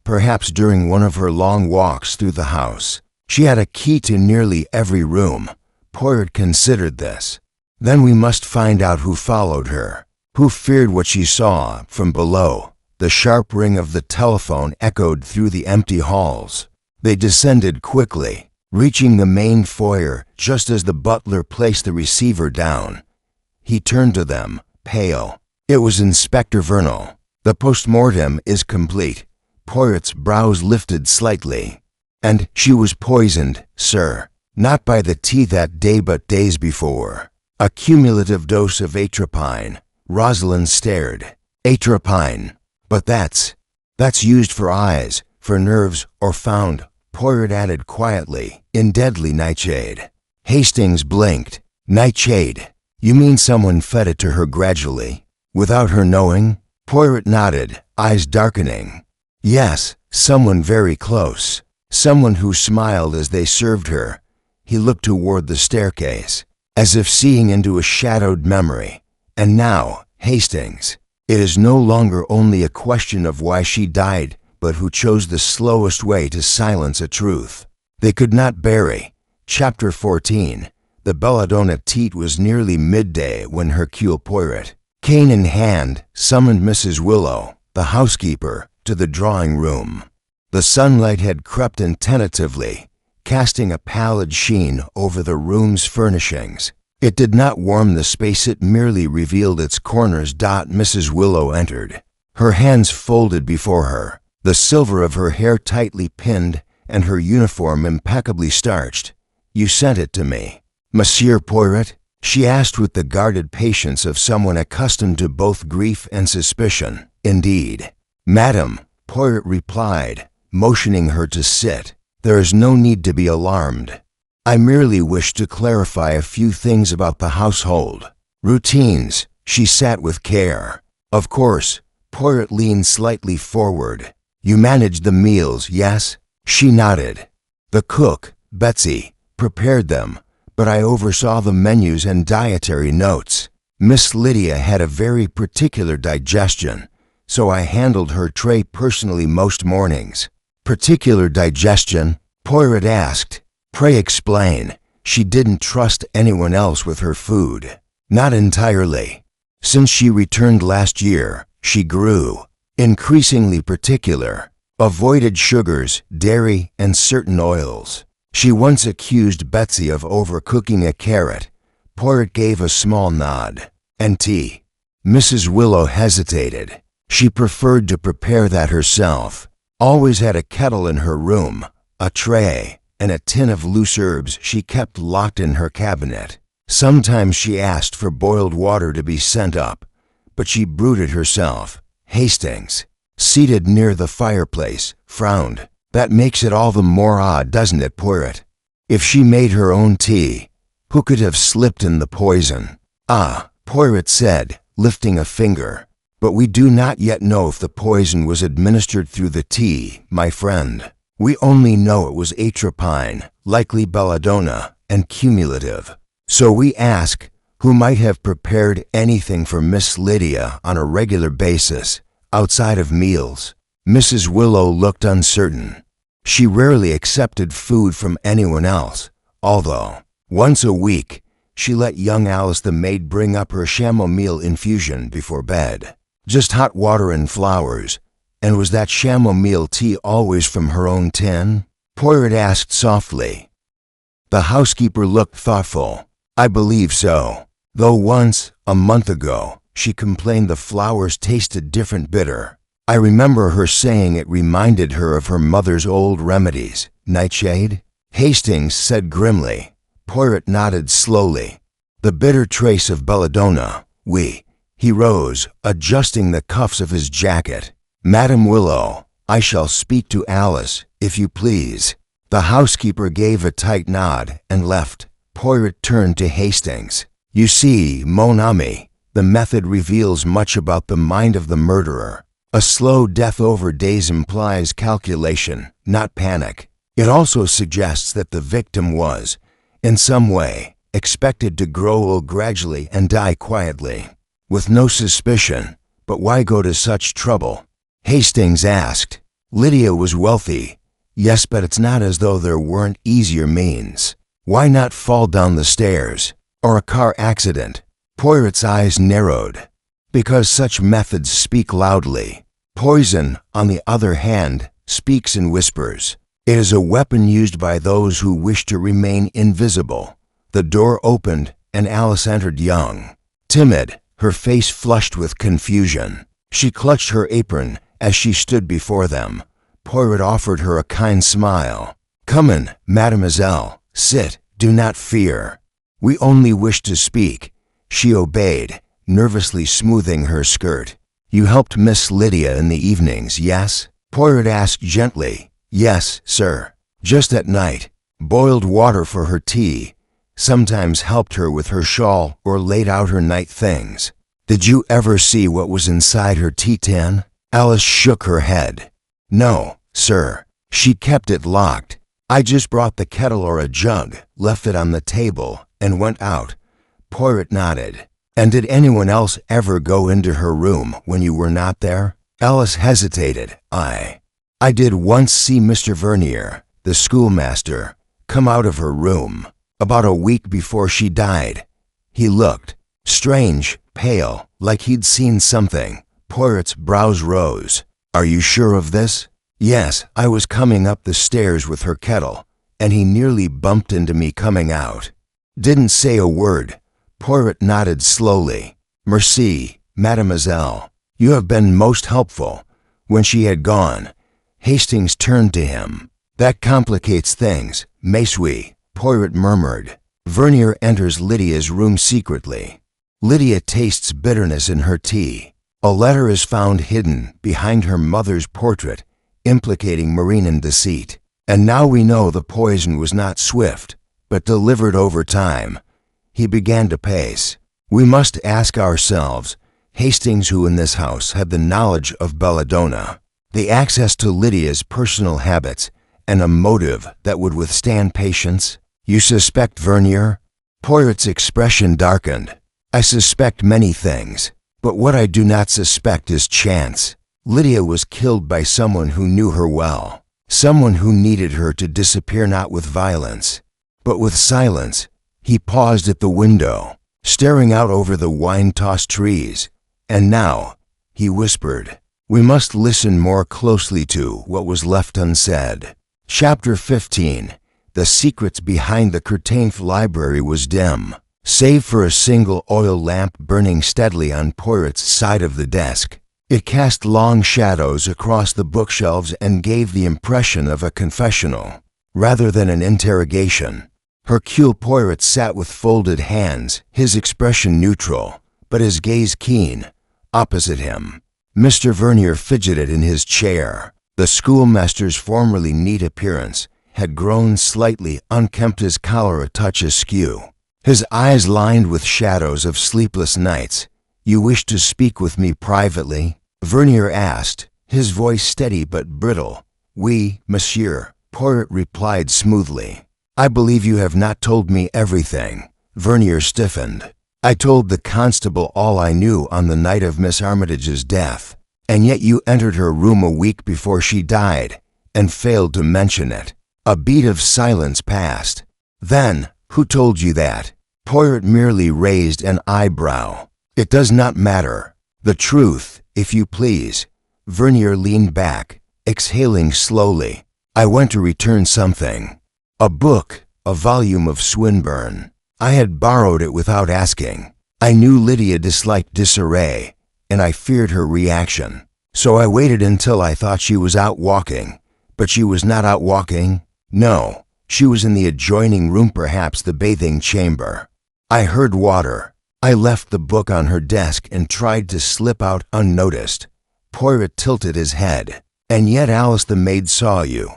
perhaps during one of her long walks through the house. She had a key to nearly every room. Poirot considered this. Then we must find out who followed her, who feared what she saw from below. The sharp ring of the telephone echoed through the empty halls. They descended quickly, reaching the main foyer just as the butler placed the receiver down. He turned to them, pale. It was Inspector Vernal. The postmortem is complete. Poirot's brows lifted slightly. And she was poisoned, sir. Not by the tea that day but days before. A cumulative dose of atropine. Rosalind stared. Atropine. But that's used for eyes, for nerves, or found, Poirot added quietly, in deadly nightshade. Hastings blinked. Nightshade. You mean someone fed it to her gradually, without her knowing? Poirot nodded, eyes darkening. Yes, someone very close. Someone who smiled as they served her. He looked toward the staircase, as if seeing into a shadowed memory. And now, Hastings, it is no longer only a question of why she died, but who chose the slowest way to silence a truth. They could not bury. Chapter 14. The belladonna teat was nearly midday when Hercule Poirot, cane in hand, summoned Mrs. Willow, the housekeeper, to the drawing room. The sunlight had crept in tentatively, casting a pallid sheen over the room's furnishings. It did not warm the space, it merely revealed its corners. Mrs. Willow entered, her hands folded before her, the silver of her hair tightly pinned and her uniform impeccably starched. You sent it to me, Monsieur Poirot? She asked with the guarded patience of someone accustomed to both grief and suspicion. Indeed. Madam, Poirot replied, motioning her to sit. There is no need to be alarmed. I merely wish to clarify a few things about the household. Routines. She sat with care. Of course. Poirot leaned slightly forward. You managed the meals, yes? She nodded. The cook, Betsy, prepared them, but I oversaw the menus and dietary notes. Miss Lydia had a very particular digestion, so I handled her tray personally most mornings. Particular digestion? Poirot asked. Pray explain. She didn't trust anyone else with her food. Not entirely. Since she returned last year, She grew increasingly particular, avoided sugars, dairy, and certain oils. She once accused Betsy of overcooking a carrot. Poirot gave a small nod. And tea? Mrs. Willow hesitated. She preferred to prepare that herself. Always had a kettle in her room, a tray, and a tin of loose herbs she kept locked in her cabinet. Sometimes she asked for boiled water to be sent up, but she brewed it herself. Hastings, seated near the fireplace, frowned. That makes it all the more odd, doesn't it, Poirot? If she made her own tea, who could have slipped in the poison? Ah, Poirot said, lifting a finger. But we do not yet know if the poison was administered through the tea, my friend. We only know it was atropine, likely belladonna, and cumulative. So we ask, who might have prepared anything for Miss Lydia on a regular basis, outside of meals? Mrs. Willow looked uncertain. She rarely accepted food from anyone else, although, once a week, she let young Alice the maid bring up her chamomile infusion before bed. Just hot water and flowers. And was that chamomile tea always from her own tin? Poirot asked softly. The housekeeper looked thoughtful. I believe so. Though once, a month ago, she complained the flowers tasted different bitter. I remember her saying it reminded her of her mother's old remedies. Nightshade? Hastings said grimly. Poirot nodded slowly. The bitter trace of belladonna. He rose, adjusting the cuffs of his jacket. Madam Willow, I shall speak to Alice, if you please. The housekeeper gave a tight nod and left. Poirot turned to Hastings. You see, mon ami, the method reveals much about the mind of the murderer. A slow death over days implies calculation, not panic. It also suggests that the victim was, in some way, expected to grow old gradually and die quietly, with no suspicion. But why go to such trouble? Hastings asked. Lydia was wealthy. Yes, but it's not as though there weren't easier means. Why not fall down the stairs? Or a car accident? Poirot's eyes narrowed. Because such methods speak loudly. Poison, on the other hand, speaks in whispers. It is a weapon used by those who wish to remain invisible. The door opened, and Alice entered young, timid, her face flushed with confusion. She clutched her apron as she stood before them. Poirot offered her a kind smile. Come in, mademoiselle. Sit, do not fear. We only wish to speak. She obeyed, nervously smoothing her skirt. You helped Miss Lydia in the evenings, yes? Poirot asked gently. Yes, sir. Just at night. Boiled water for her tea. Sometimes helped her with her shawl or laid out her night things. Did you ever see what was inside her tea tin? Alice shook her head. No, sir. She kept it locked. I just brought the kettle or a jug, left it on the table, and went out. Poirot nodded. And did anyone else ever go into her room when you were not there? Alice hesitated. I did once see Mr. Vernier, the schoolmaster, come out of her room, about a week before she died. He looked strange, pale, like he'd seen something. Poirot's brows rose. Are you sure of this? Yes, I was coming up the stairs with her kettle, and he nearly bumped into me coming out. Didn't say a word. Poirot nodded slowly. Merci, mademoiselle. You have been most helpful. When she had gone, Hastings turned to him. That complicates things, mais oui, Poirot murmured. Vernier enters Lydia's room secretly. Lydia tastes bitterness in her tea. A letter is found hidden behind her mother's portrait, implicating Marine in deceit. And now we know the poison was not swift, but delivered over time. He began to pace. We must ask ourselves, Hastings, who in this house had the knowledge of belladonna, the access to Lydia's personal habits, and a motive that would withstand patience? You suspect Vernier? Poirot's expression darkened. I suspect many things, but what I do not suspect is chance. Lydia was killed by someone who knew her well, someone who needed her to disappear not with violence, but with silence. He paused at the window, staring out over the wine-tossed trees, and now he whispered. We must listen more closely to what was left unsaid. Chapter 15. The secrets behind the curtained library was dim, save for a single oil lamp burning steadily on Poirot's side of the desk. It cast long shadows across the bookshelves and gave the impression of a confessional, rather than an interrogation. Hercule Poirot sat with folded hands, his expression neutral, but his gaze keen, opposite him. Mr. Vernier fidgeted in his chair. The schoolmaster's formerly neat appearance had grown slightly unkempt, his collar a touch askew. His eyes lined with shadows of sleepless nights. You wish to speak with me privately? Vernier asked, his voice steady but brittle. Oui, monsieur, Poirot replied smoothly. I believe you have not told me everything. Vernier stiffened. I told the constable all I knew on the night of Miss Armitage's death, and yet you entered her room a week before she died and failed to mention it. A beat of silence passed. Then, who told you that? Poirot merely raised an eyebrow. It does not matter. The truth, if you please. Vernier leaned back, exhaling slowly. I went to return something. A book, a volume of Swinburne. I had borrowed it without asking. I knew Lydia disliked disarray, and I feared her reaction. So I waited until I thought she was out walking. But she was not out walking. No, she was in the adjoining room, perhaps the bathing chamber. I heard water. I left the book on her desk and tried to slip out unnoticed. Poirot tilted his head. And yet Alice the maid saw you.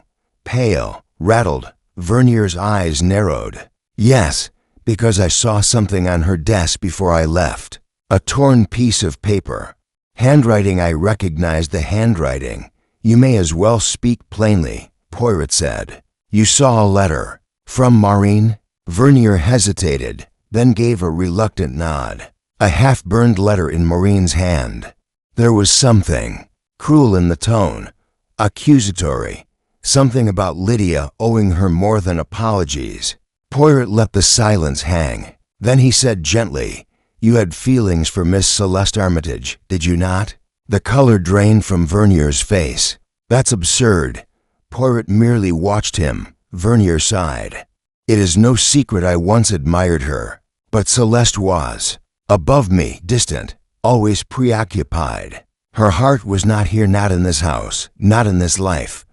Pale, rattled, Vernier's eyes narrowed. Yes, because I saw something on her desk before I left. A torn piece of paper. Handwriting. I recognized the handwriting. You may as well speak plainly, Poirot said. You saw a letter. From Maureen? Vernier hesitated, then gave a reluctant nod. A half-burned letter in Maureen's hand. There was something cruel in the tone, accusatory, something about Lydia owing her more than apologies. Poirot let the silence hang. Then he said gently, You had feelings for Miss Celeste Armitage, did you not? The color drained from Vernier's face. That's absurd. Poirot merely watched him. Vernier sighed. It is no secret I once admired her, but Celeste was above me, distant, always preoccupied. Her heart was not here, not in this house, not in this life.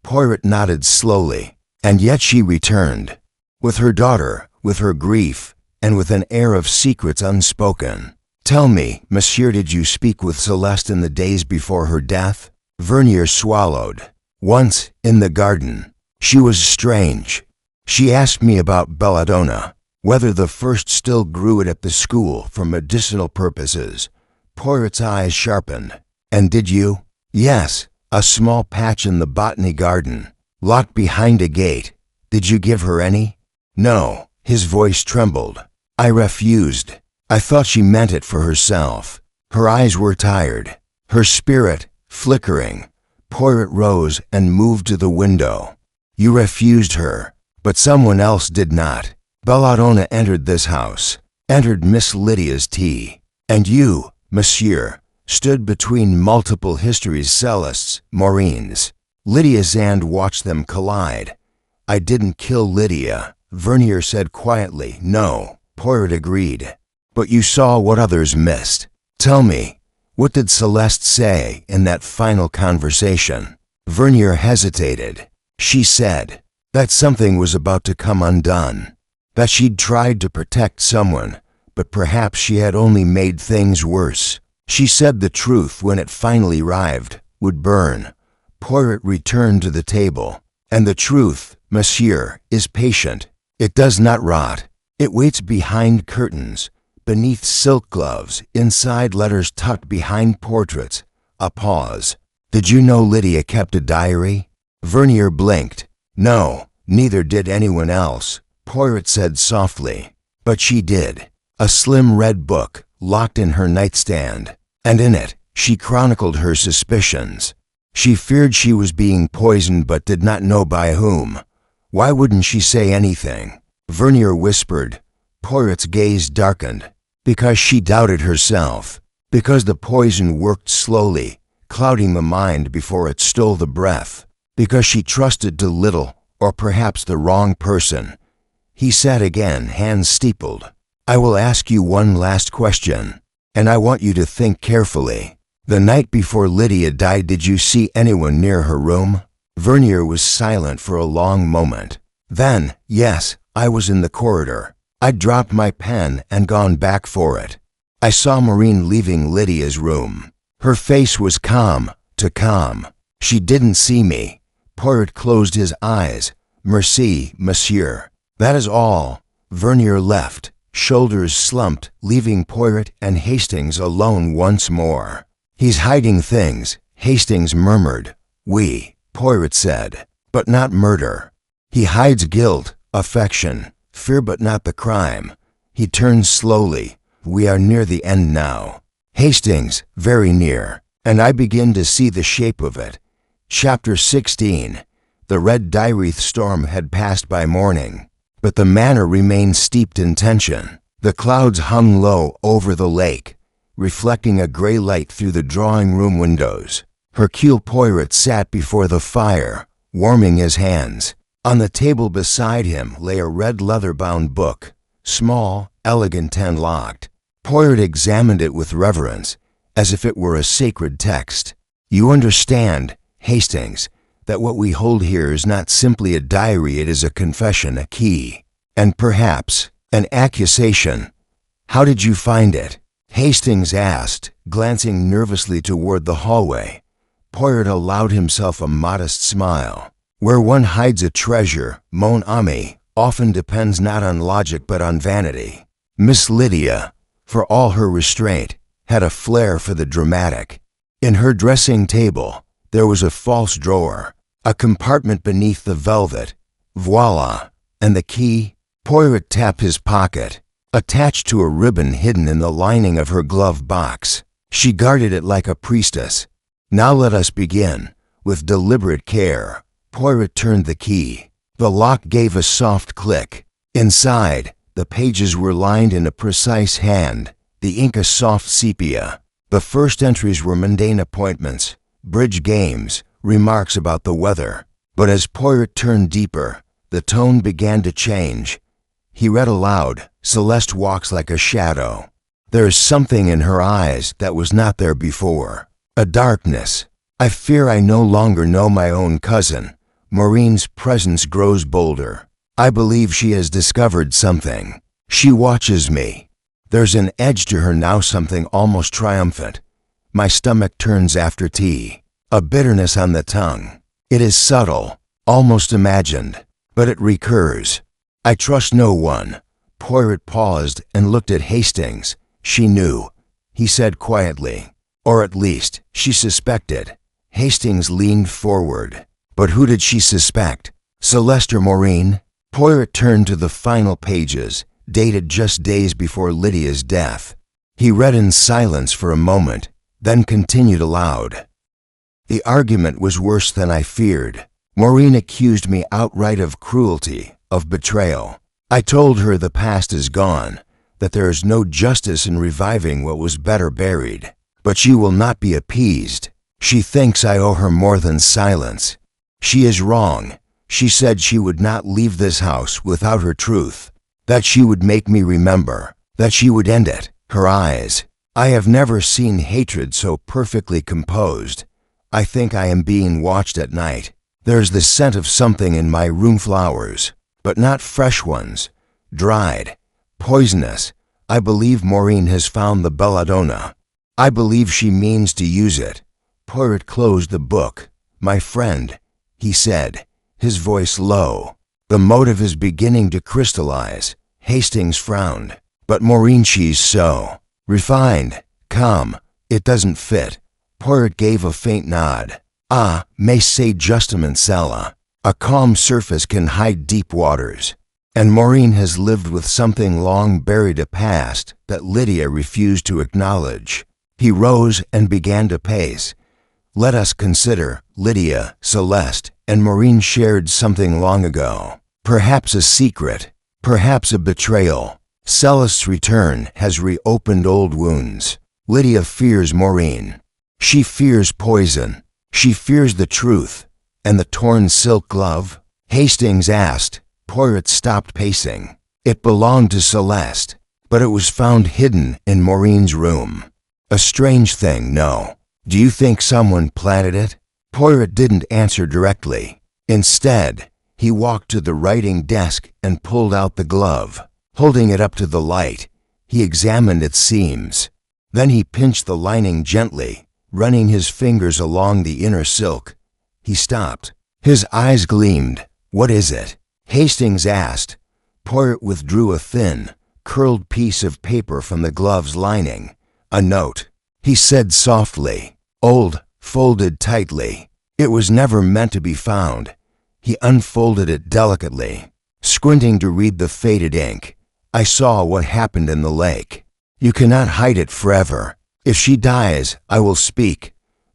Poirot nodded slowly. And yet she returned. With her daughter, with her grief, and with an air of secrets unspoken. Tell me, monsieur, did you speak with Celeste in the days before her death? Vernier swallowed. Once, in the garden. She was strange. She asked me about belladonna, whether the first still grew it at the school for medicinal purposes. Poirot's eyes sharpened. And did you? Yes, a small patch in the botany garden, locked behind a gate. Did you give her any? No. His voice trembled. I refused. I thought she meant it for herself. Her eyes were tired, her spirit flickering. Poirot rose and moved to the window. You refused her, but someone else did not. Belladonna entered this house, entered Miss Lydia's tea. And you, monsieur, stood between multiple histories, Celeste's, Maureen's. Lydia's, and watched them collide. I didn't kill Lydia, Vernier said quietly. No, Poirot agreed. But you saw what others missed. Tell me, what did Celeste say in that final conversation? Vernier hesitated. She said that something was about to come undone, that she'd tried to protect someone, but perhaps she had only made things worse. She said the truth, when it finally arrived, would burn. Poirot returned to the table. And the truth, monsieur, is patient. It does not rot. It waits behind curtains, beneath silk gloves, inside letters tucked behind portraits. A pause. Did you know Lydia kept a diary? Vernier blinked. No, neither did anyone else, Poirot said softly. But she did. A slim red book, locked in her nightstand. And in it, she chronicled her suspicions. She feared she was being poisoned but did not know by whom. Why wouldn't she say anything? Vernier whispered. Poirot's gaze darkened. Because she doubted herself. Because the poison worked slowly, clouding the mind before it stole the breath. Because she trusted too little, or perhaps the wrong person. He sat again, hands steepled. I will ask you one last question, and I want you to think carefully. The night before Lydia died, did you see anyone near her room? Vernier was silent for a long moment. Then, yes, I was in the corridor. I'd dropped my pen and gone back for it. I saw Maureen leaving Lydia's room. Her face was calm to calm. She didn't see me. Poirot closed his eyes. Merci, monsieur. That is all. Vernier left, shoulders slumped, leaving Poirot and Hastings alone once more. He's hiding things, Hastings murmured. Oui, Poirot said, but not murder. He hides guilt, affection, fear, but not the crime. He turns slowly. We are near the end now. Hastings, very near, and I begin to see the shape of it. Chapter 16. The red Dyreth storm had passed by morning, but the manor remained steeped in tension. The clouds hung low over the lake, reflecting a gray light through the drawing-room windows. Hercule Poirot sat before the fire, warming his hands. On the table beside him lay a red leather-bound book, small, elegant, and locked. Poirot examined it with reverence, as if it were a sacred text. You understand, Hastings, that what we hold here is not simply a diary, it is a confession, a key, and perhaps an accusation. How did you find it? Hastings asked, glancing nervously toward the hallway. Poirot allowed himself a modest smile. Where one hides a treasure, mon ami, often depends not on logic but on vanity. Miss Lydia, for all her restraint, had a flair for the dramatic. In her dressing table, there was a false drawer, a compartment beneath the velvet. Voila! And the key? Poirot tapped his pocket, attached to a ribbon hidden in the lining of her glove box. She guarded it like a priestess. Now let us begin. With deliberate care, Poirot turned the key. The lock gave a soft click. Inside, the pages were lined in a precise hand, the ink a soft sepia. The first entries were mundane appointments, bridge games, remarks about the weather. But as Poirot turned deeper, the tone began to change. He read aloud, Celeste walks like a shadow. There is something in her eyes that was not there before. A darkness. I fear I no longer know my own cousin. Maureen's presence grows bolder. I believe she has discovered something. She watches me. There's an edge to her now, something almost triumphant. My stomach turns after tea. A bitterness on the tongue. It is subtle, almost imagined, but it recurs. I trust no one. Poirot paused and looked at Hastings. She knew, he said quietly. Or at least, she suspected. Hastings leaned forward. But who did she suspect? Celeste or Maureen? Poirot turned to the final pages, dated just days before Lydia's death. He read in silence for a moment, then continued aloud. The argument was worse than I feared. Maureen accused me outright of cruelty, of betrayal. I told her the past is gone, that there is no justice in reviving what was better buried. But she will not be appeased. She thinks I owe her more than silence. She is wrong. She said she would not leave this house without her truth, that she would make me remember, that she would end it. Her eyes. I have never seen hatred so perfectly composed. I think I am being watched at night. There's the scent of something in my room, flowers, but not fresh ones, dried, poisonous. I believe Maureen has found the belladonna. I believe she means to use it. Poirot closed the book. My friend, he said, his voice low. The motive is beginning to crystallize. Hastings frowned. But Maureen, she's so refined, calm. It doesn't fit. Poirot gave a faint nod. Ah, mais c'est justement cela. A calm surface can hide deep waters. And Maureen has lived with something long buried, a past that Lydia refused to acknowledge. He rose and began to pace. Let us consider, Lydia, Celeste, and Maureen shared something long ago. Perhaps a secret, perhaps a betrayal. Celeste's return has reopened old wounds. Lydia fears Maureen. She fears poison. She fears the truth. And the torn silk glove? Hastings asked. Poirot stopped pacing. It belonged to Celeste, but it was found hidden in Maureen's room. A strange thing, no. Do you think someone planted it? Poirot didn't answer directly. Instead, he walked to the writing desk and pulled out the glove. Holding it up to the light, he examined its seams. Then he pinched the lining gently, running his fingers along the inner silk. He stopped. His eyes gleamed. What is it? Hastings asked. Poirot withdrew a thin, curled piece of paper from the glove's lining. A note. He said softly, old, folded tightly. It was never meant to be found. He unfolded it delicately, squinting to read the faded ink. I saw what happened in the lake. You cannot hide it forever. If she dies, I will speak.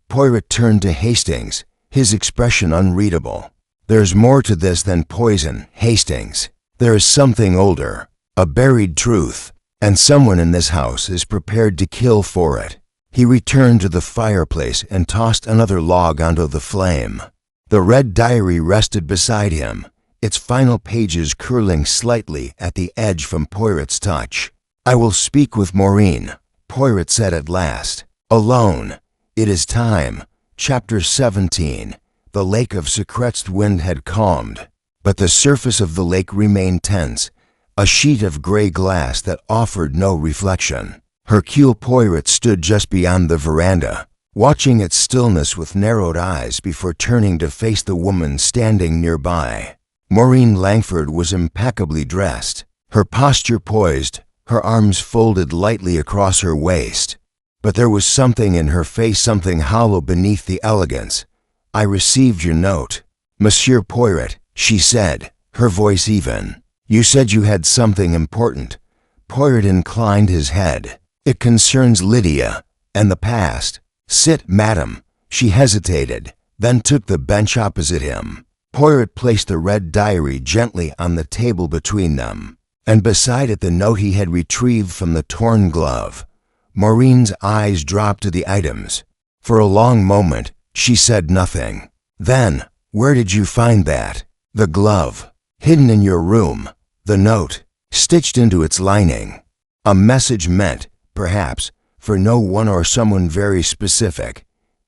Poirot turned to Hastings, his expression unreadable. There's more to this than poison, Hastings. There is something older, a buried truth, and someone in this house is prepared to kill for it. He returned to the fireplace and tossed another log onto the flame. The red diary rested beside him, its final pages curling slightly at the edge from Poirot's touch. I will speak with Maureen, Poirot said at last. Alone. It is time. Chapter 17. The lake of Secret's wind had calmed, but the surface of the lake remained tense, a sheet of gray glass that offered no reflection. Hercule Poirot stood just beyond the veranda, watching its stillness with narrowed eyes before turning to face the woman standing nearby. Maureen Langford was impeccably dressed, her posture poised, her arms folded lightly across her waist. But there was something in her face, something hollow beneath the elegance. I received your note, Monsieur Poirot, she said, her voice even. You said you had something important. Poirot inclined his head. It concerns Lydia and the past. Sit, madam. She hesitated, then took the bench opposite him. Poirot placed the red diary gently on the table between them, and beside it the note he had retrieved from the torn glove. Maureen's eyes dropped to the items. For a long moment, she said nothing. Then, where did you find that? The glove. Hidden in your room. The note, stitched into its lining. A message meant, perhaps, for no one or someone very specific.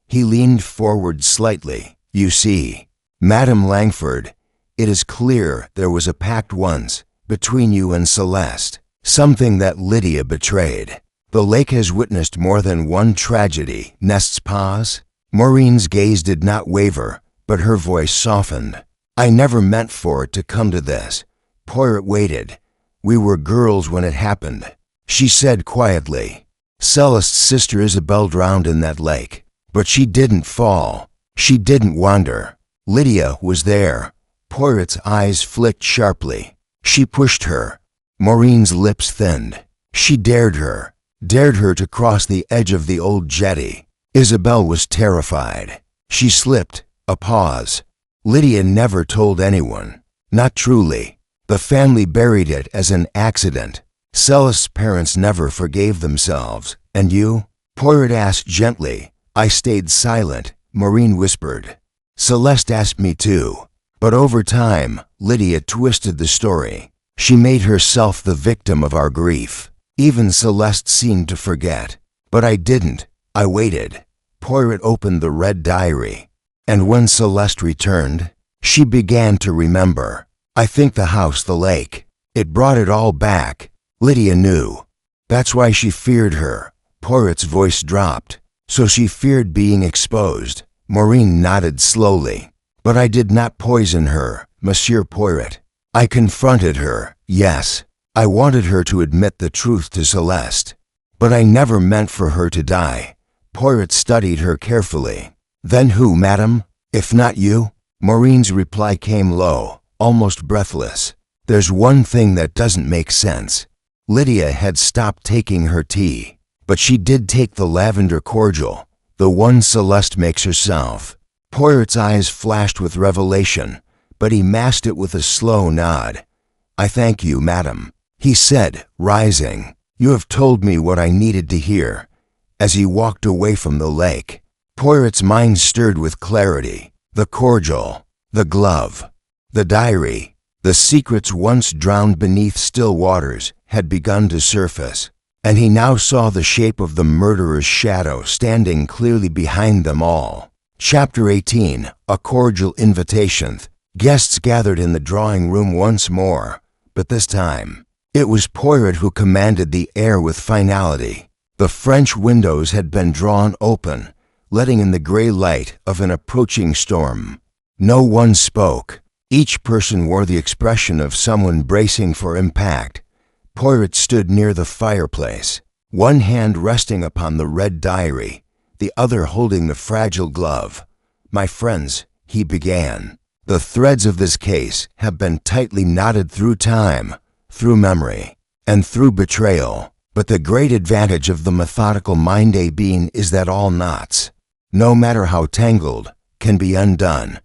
He leaned forward slightly. You see, Madame Langford, it is clear there was a pact once between you and Celeste, something that Lydia betrayed. The lake has witnessed more than one tragedy. Nest's pause. Maureen's gaze did not waver, but her voice softened. I never meant for it to come to this. Poirot waited. We were girls when it happened, she said quietly. Celeste's sister Isabel drowned in that lake, but she didn't fall. She didn't wander. Lydia was there. Poirot's eyes flicked sharply. She pushed her. Maureen's lips thinned. She dared her to cross the edge of the old jetty. Isabel was terrified. She slipped. A pause. Lydia never told anyone. Not truly. The family buried it as an accident. Celeste's parents never forgave themselves. And you? Poirot asked gently. I stayed silent, Maureen whispered. Celeste asked me too. But over time, Lydia twisted the story. She made herself the victim of our grief. Even Celeste seemed to forget. But I didn't. I waited. Poirot opened the red diary. And when Celeste returned, she began to remember. I think the house, the lake. It brought it all back. Lydia knew. That's why she feared her. Poirot's voice dropped. So she feared being exposed. Maureen nodded slowly. But I did not poison her, Monsieur Poirot. I confronted her, yes. I wanted her to admit the truth to Celeste. But I never meant for her to die. Poirot studied her carefully. Then who, madam? If not you? Maureen's reply came low, almost breathless. There's one thing that doesn't make sense. Lydia had stopped taking her tea, but she did take the lavender cordial, the one Celeste makes herself. Poirot's eyes flashed with revelation, but he masked it with a slow nod. I thank you, madam, he said, rising. You have told me what I needed to hear. as he walked away from the lake. Poirot's mind stirred with clarity. The cordial, the glove, the diary, the secrets once drowned beneath still waters had begun to surface, and he now saw the shape of the murderer's shadow standing clearly behind them all. Chapter 18. A Cordial Invitation. Guests gathered in the drawing room once more, but this time, it was Poirot who commanded the air with finality. The French windows had been drawn open, letting in the gray light of an approaching storm. No one spoke. Each person wore the expression of someone bracing for impact. Poirot stood near the fireplace, one hand resting upon the red diary, the other holding the fragile glove. "My friends," he began, "the threads of this case have been tightly knotted through time, through memory, and through betrayal. But the great advantage of the methodical mind being is that all knots, no matter how tangled, can be undone."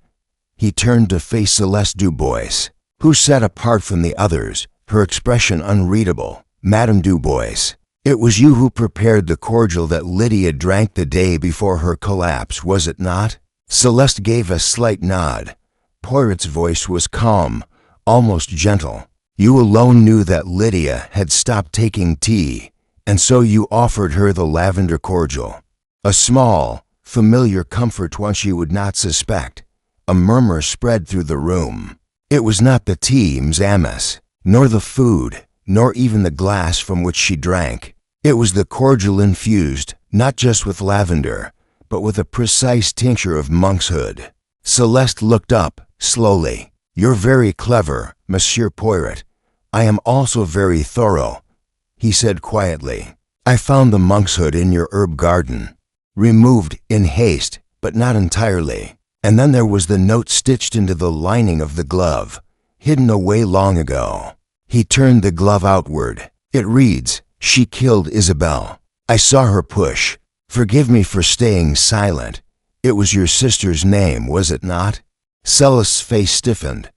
He turned to face Celeste Dubois, who sat apart from the others, her expression unreadable. "Madame Dubois, it was you who prepared the cordial that Lydia drank the day before her collapse, was it not?" Celeste gave a slight nod. Poirot's voice was calm, almost gentle. "You alone knew that Lydia had stopped taking tea, and so you offered her the lavender cordial. A small, familiar comfort one she would not suspect." A murmur spread through the room. It was not the tea, Mzamas, nor the food, nor even the glass from which she drank. It was the cordial infused, not just with lavender, but with a precise tincture of monkshood. Celeste looked up, slowly. "You're very clever, Monsieur Poirot. I am also very thorough," he said quietly. "I found the monkshood in your herb garden, removed in haste, but not entirely. And then there was the note stitched into the lining of the glove, hidden away long ago." He turned the glove outward. "It reads, 'She killed Isabel. I saw her push. Forgive me for staying silent. It was your sister's name, was it not?" Celeste's face stiffened.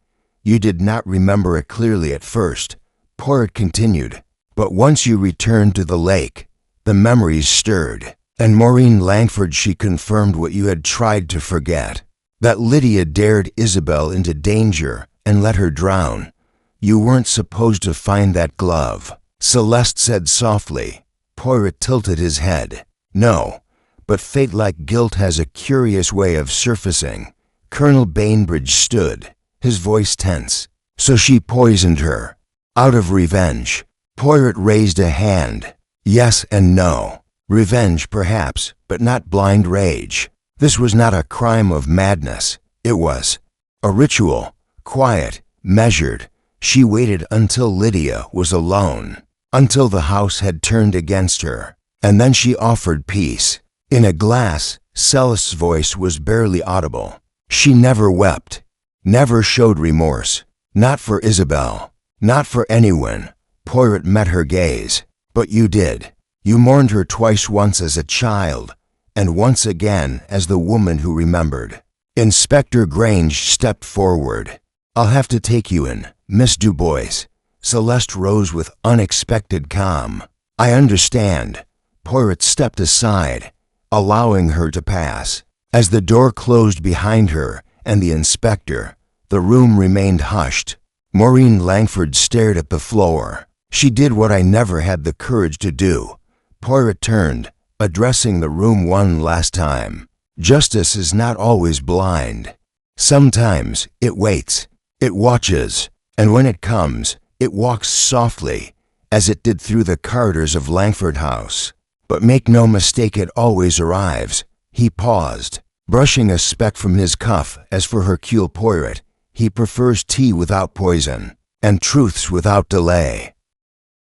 "You did not remember it clearly at first," Poirot continued. "But once you returned to the lake, the memories stirred. And Maureen Langford, she confirmed what you had tried to forget. That Lydia dared Isabel into danger and let her drown. You weren't supposed to find that glove," Celeste said softly. Poirot tilted his head. "No, but fate like guilt has a curious way of surfacing." Colonel Bainbridge stood, his voice tense. "So she poisoned her, out of revenge." Poirot raised a hand. "Yes and no. Revenge, perhaps, but not blind rage. This was not a crime of madness. It was a ritual, quiet, measured. She waited until Lydia was alone, until the house had turned against her, and then she offered peace. In a glass, Celeste's voice was barely audible. She never wept, never showed remorse. Not for Isabel, not for anyone." Poirot met her gaze. "But you did. You mourned her twice, once as a child, and once again as the woman who remembered." Inspector Grange stepped forward. "I'll have to take you in, Miss Dubois." Celeste rose with unexpected calm. "I understand." Poirot stepped aside, allowing her to pass. As the door closed behind her and the inspector, the room remained hushed. Maureen Langford stared at the floor. "She did what I never had the courage to do." Poirot turned, addressing the room one last time. "Justice is not always blind. Sometimes it waits, it watches, and when it comes, it walks softly, as it did through the corridors of Langford House. But make no mistake, it always arrives." He paused, brushing a speck from his cuff. "As for Hercule Poirot, he prefers tea without poison, and truths without delay."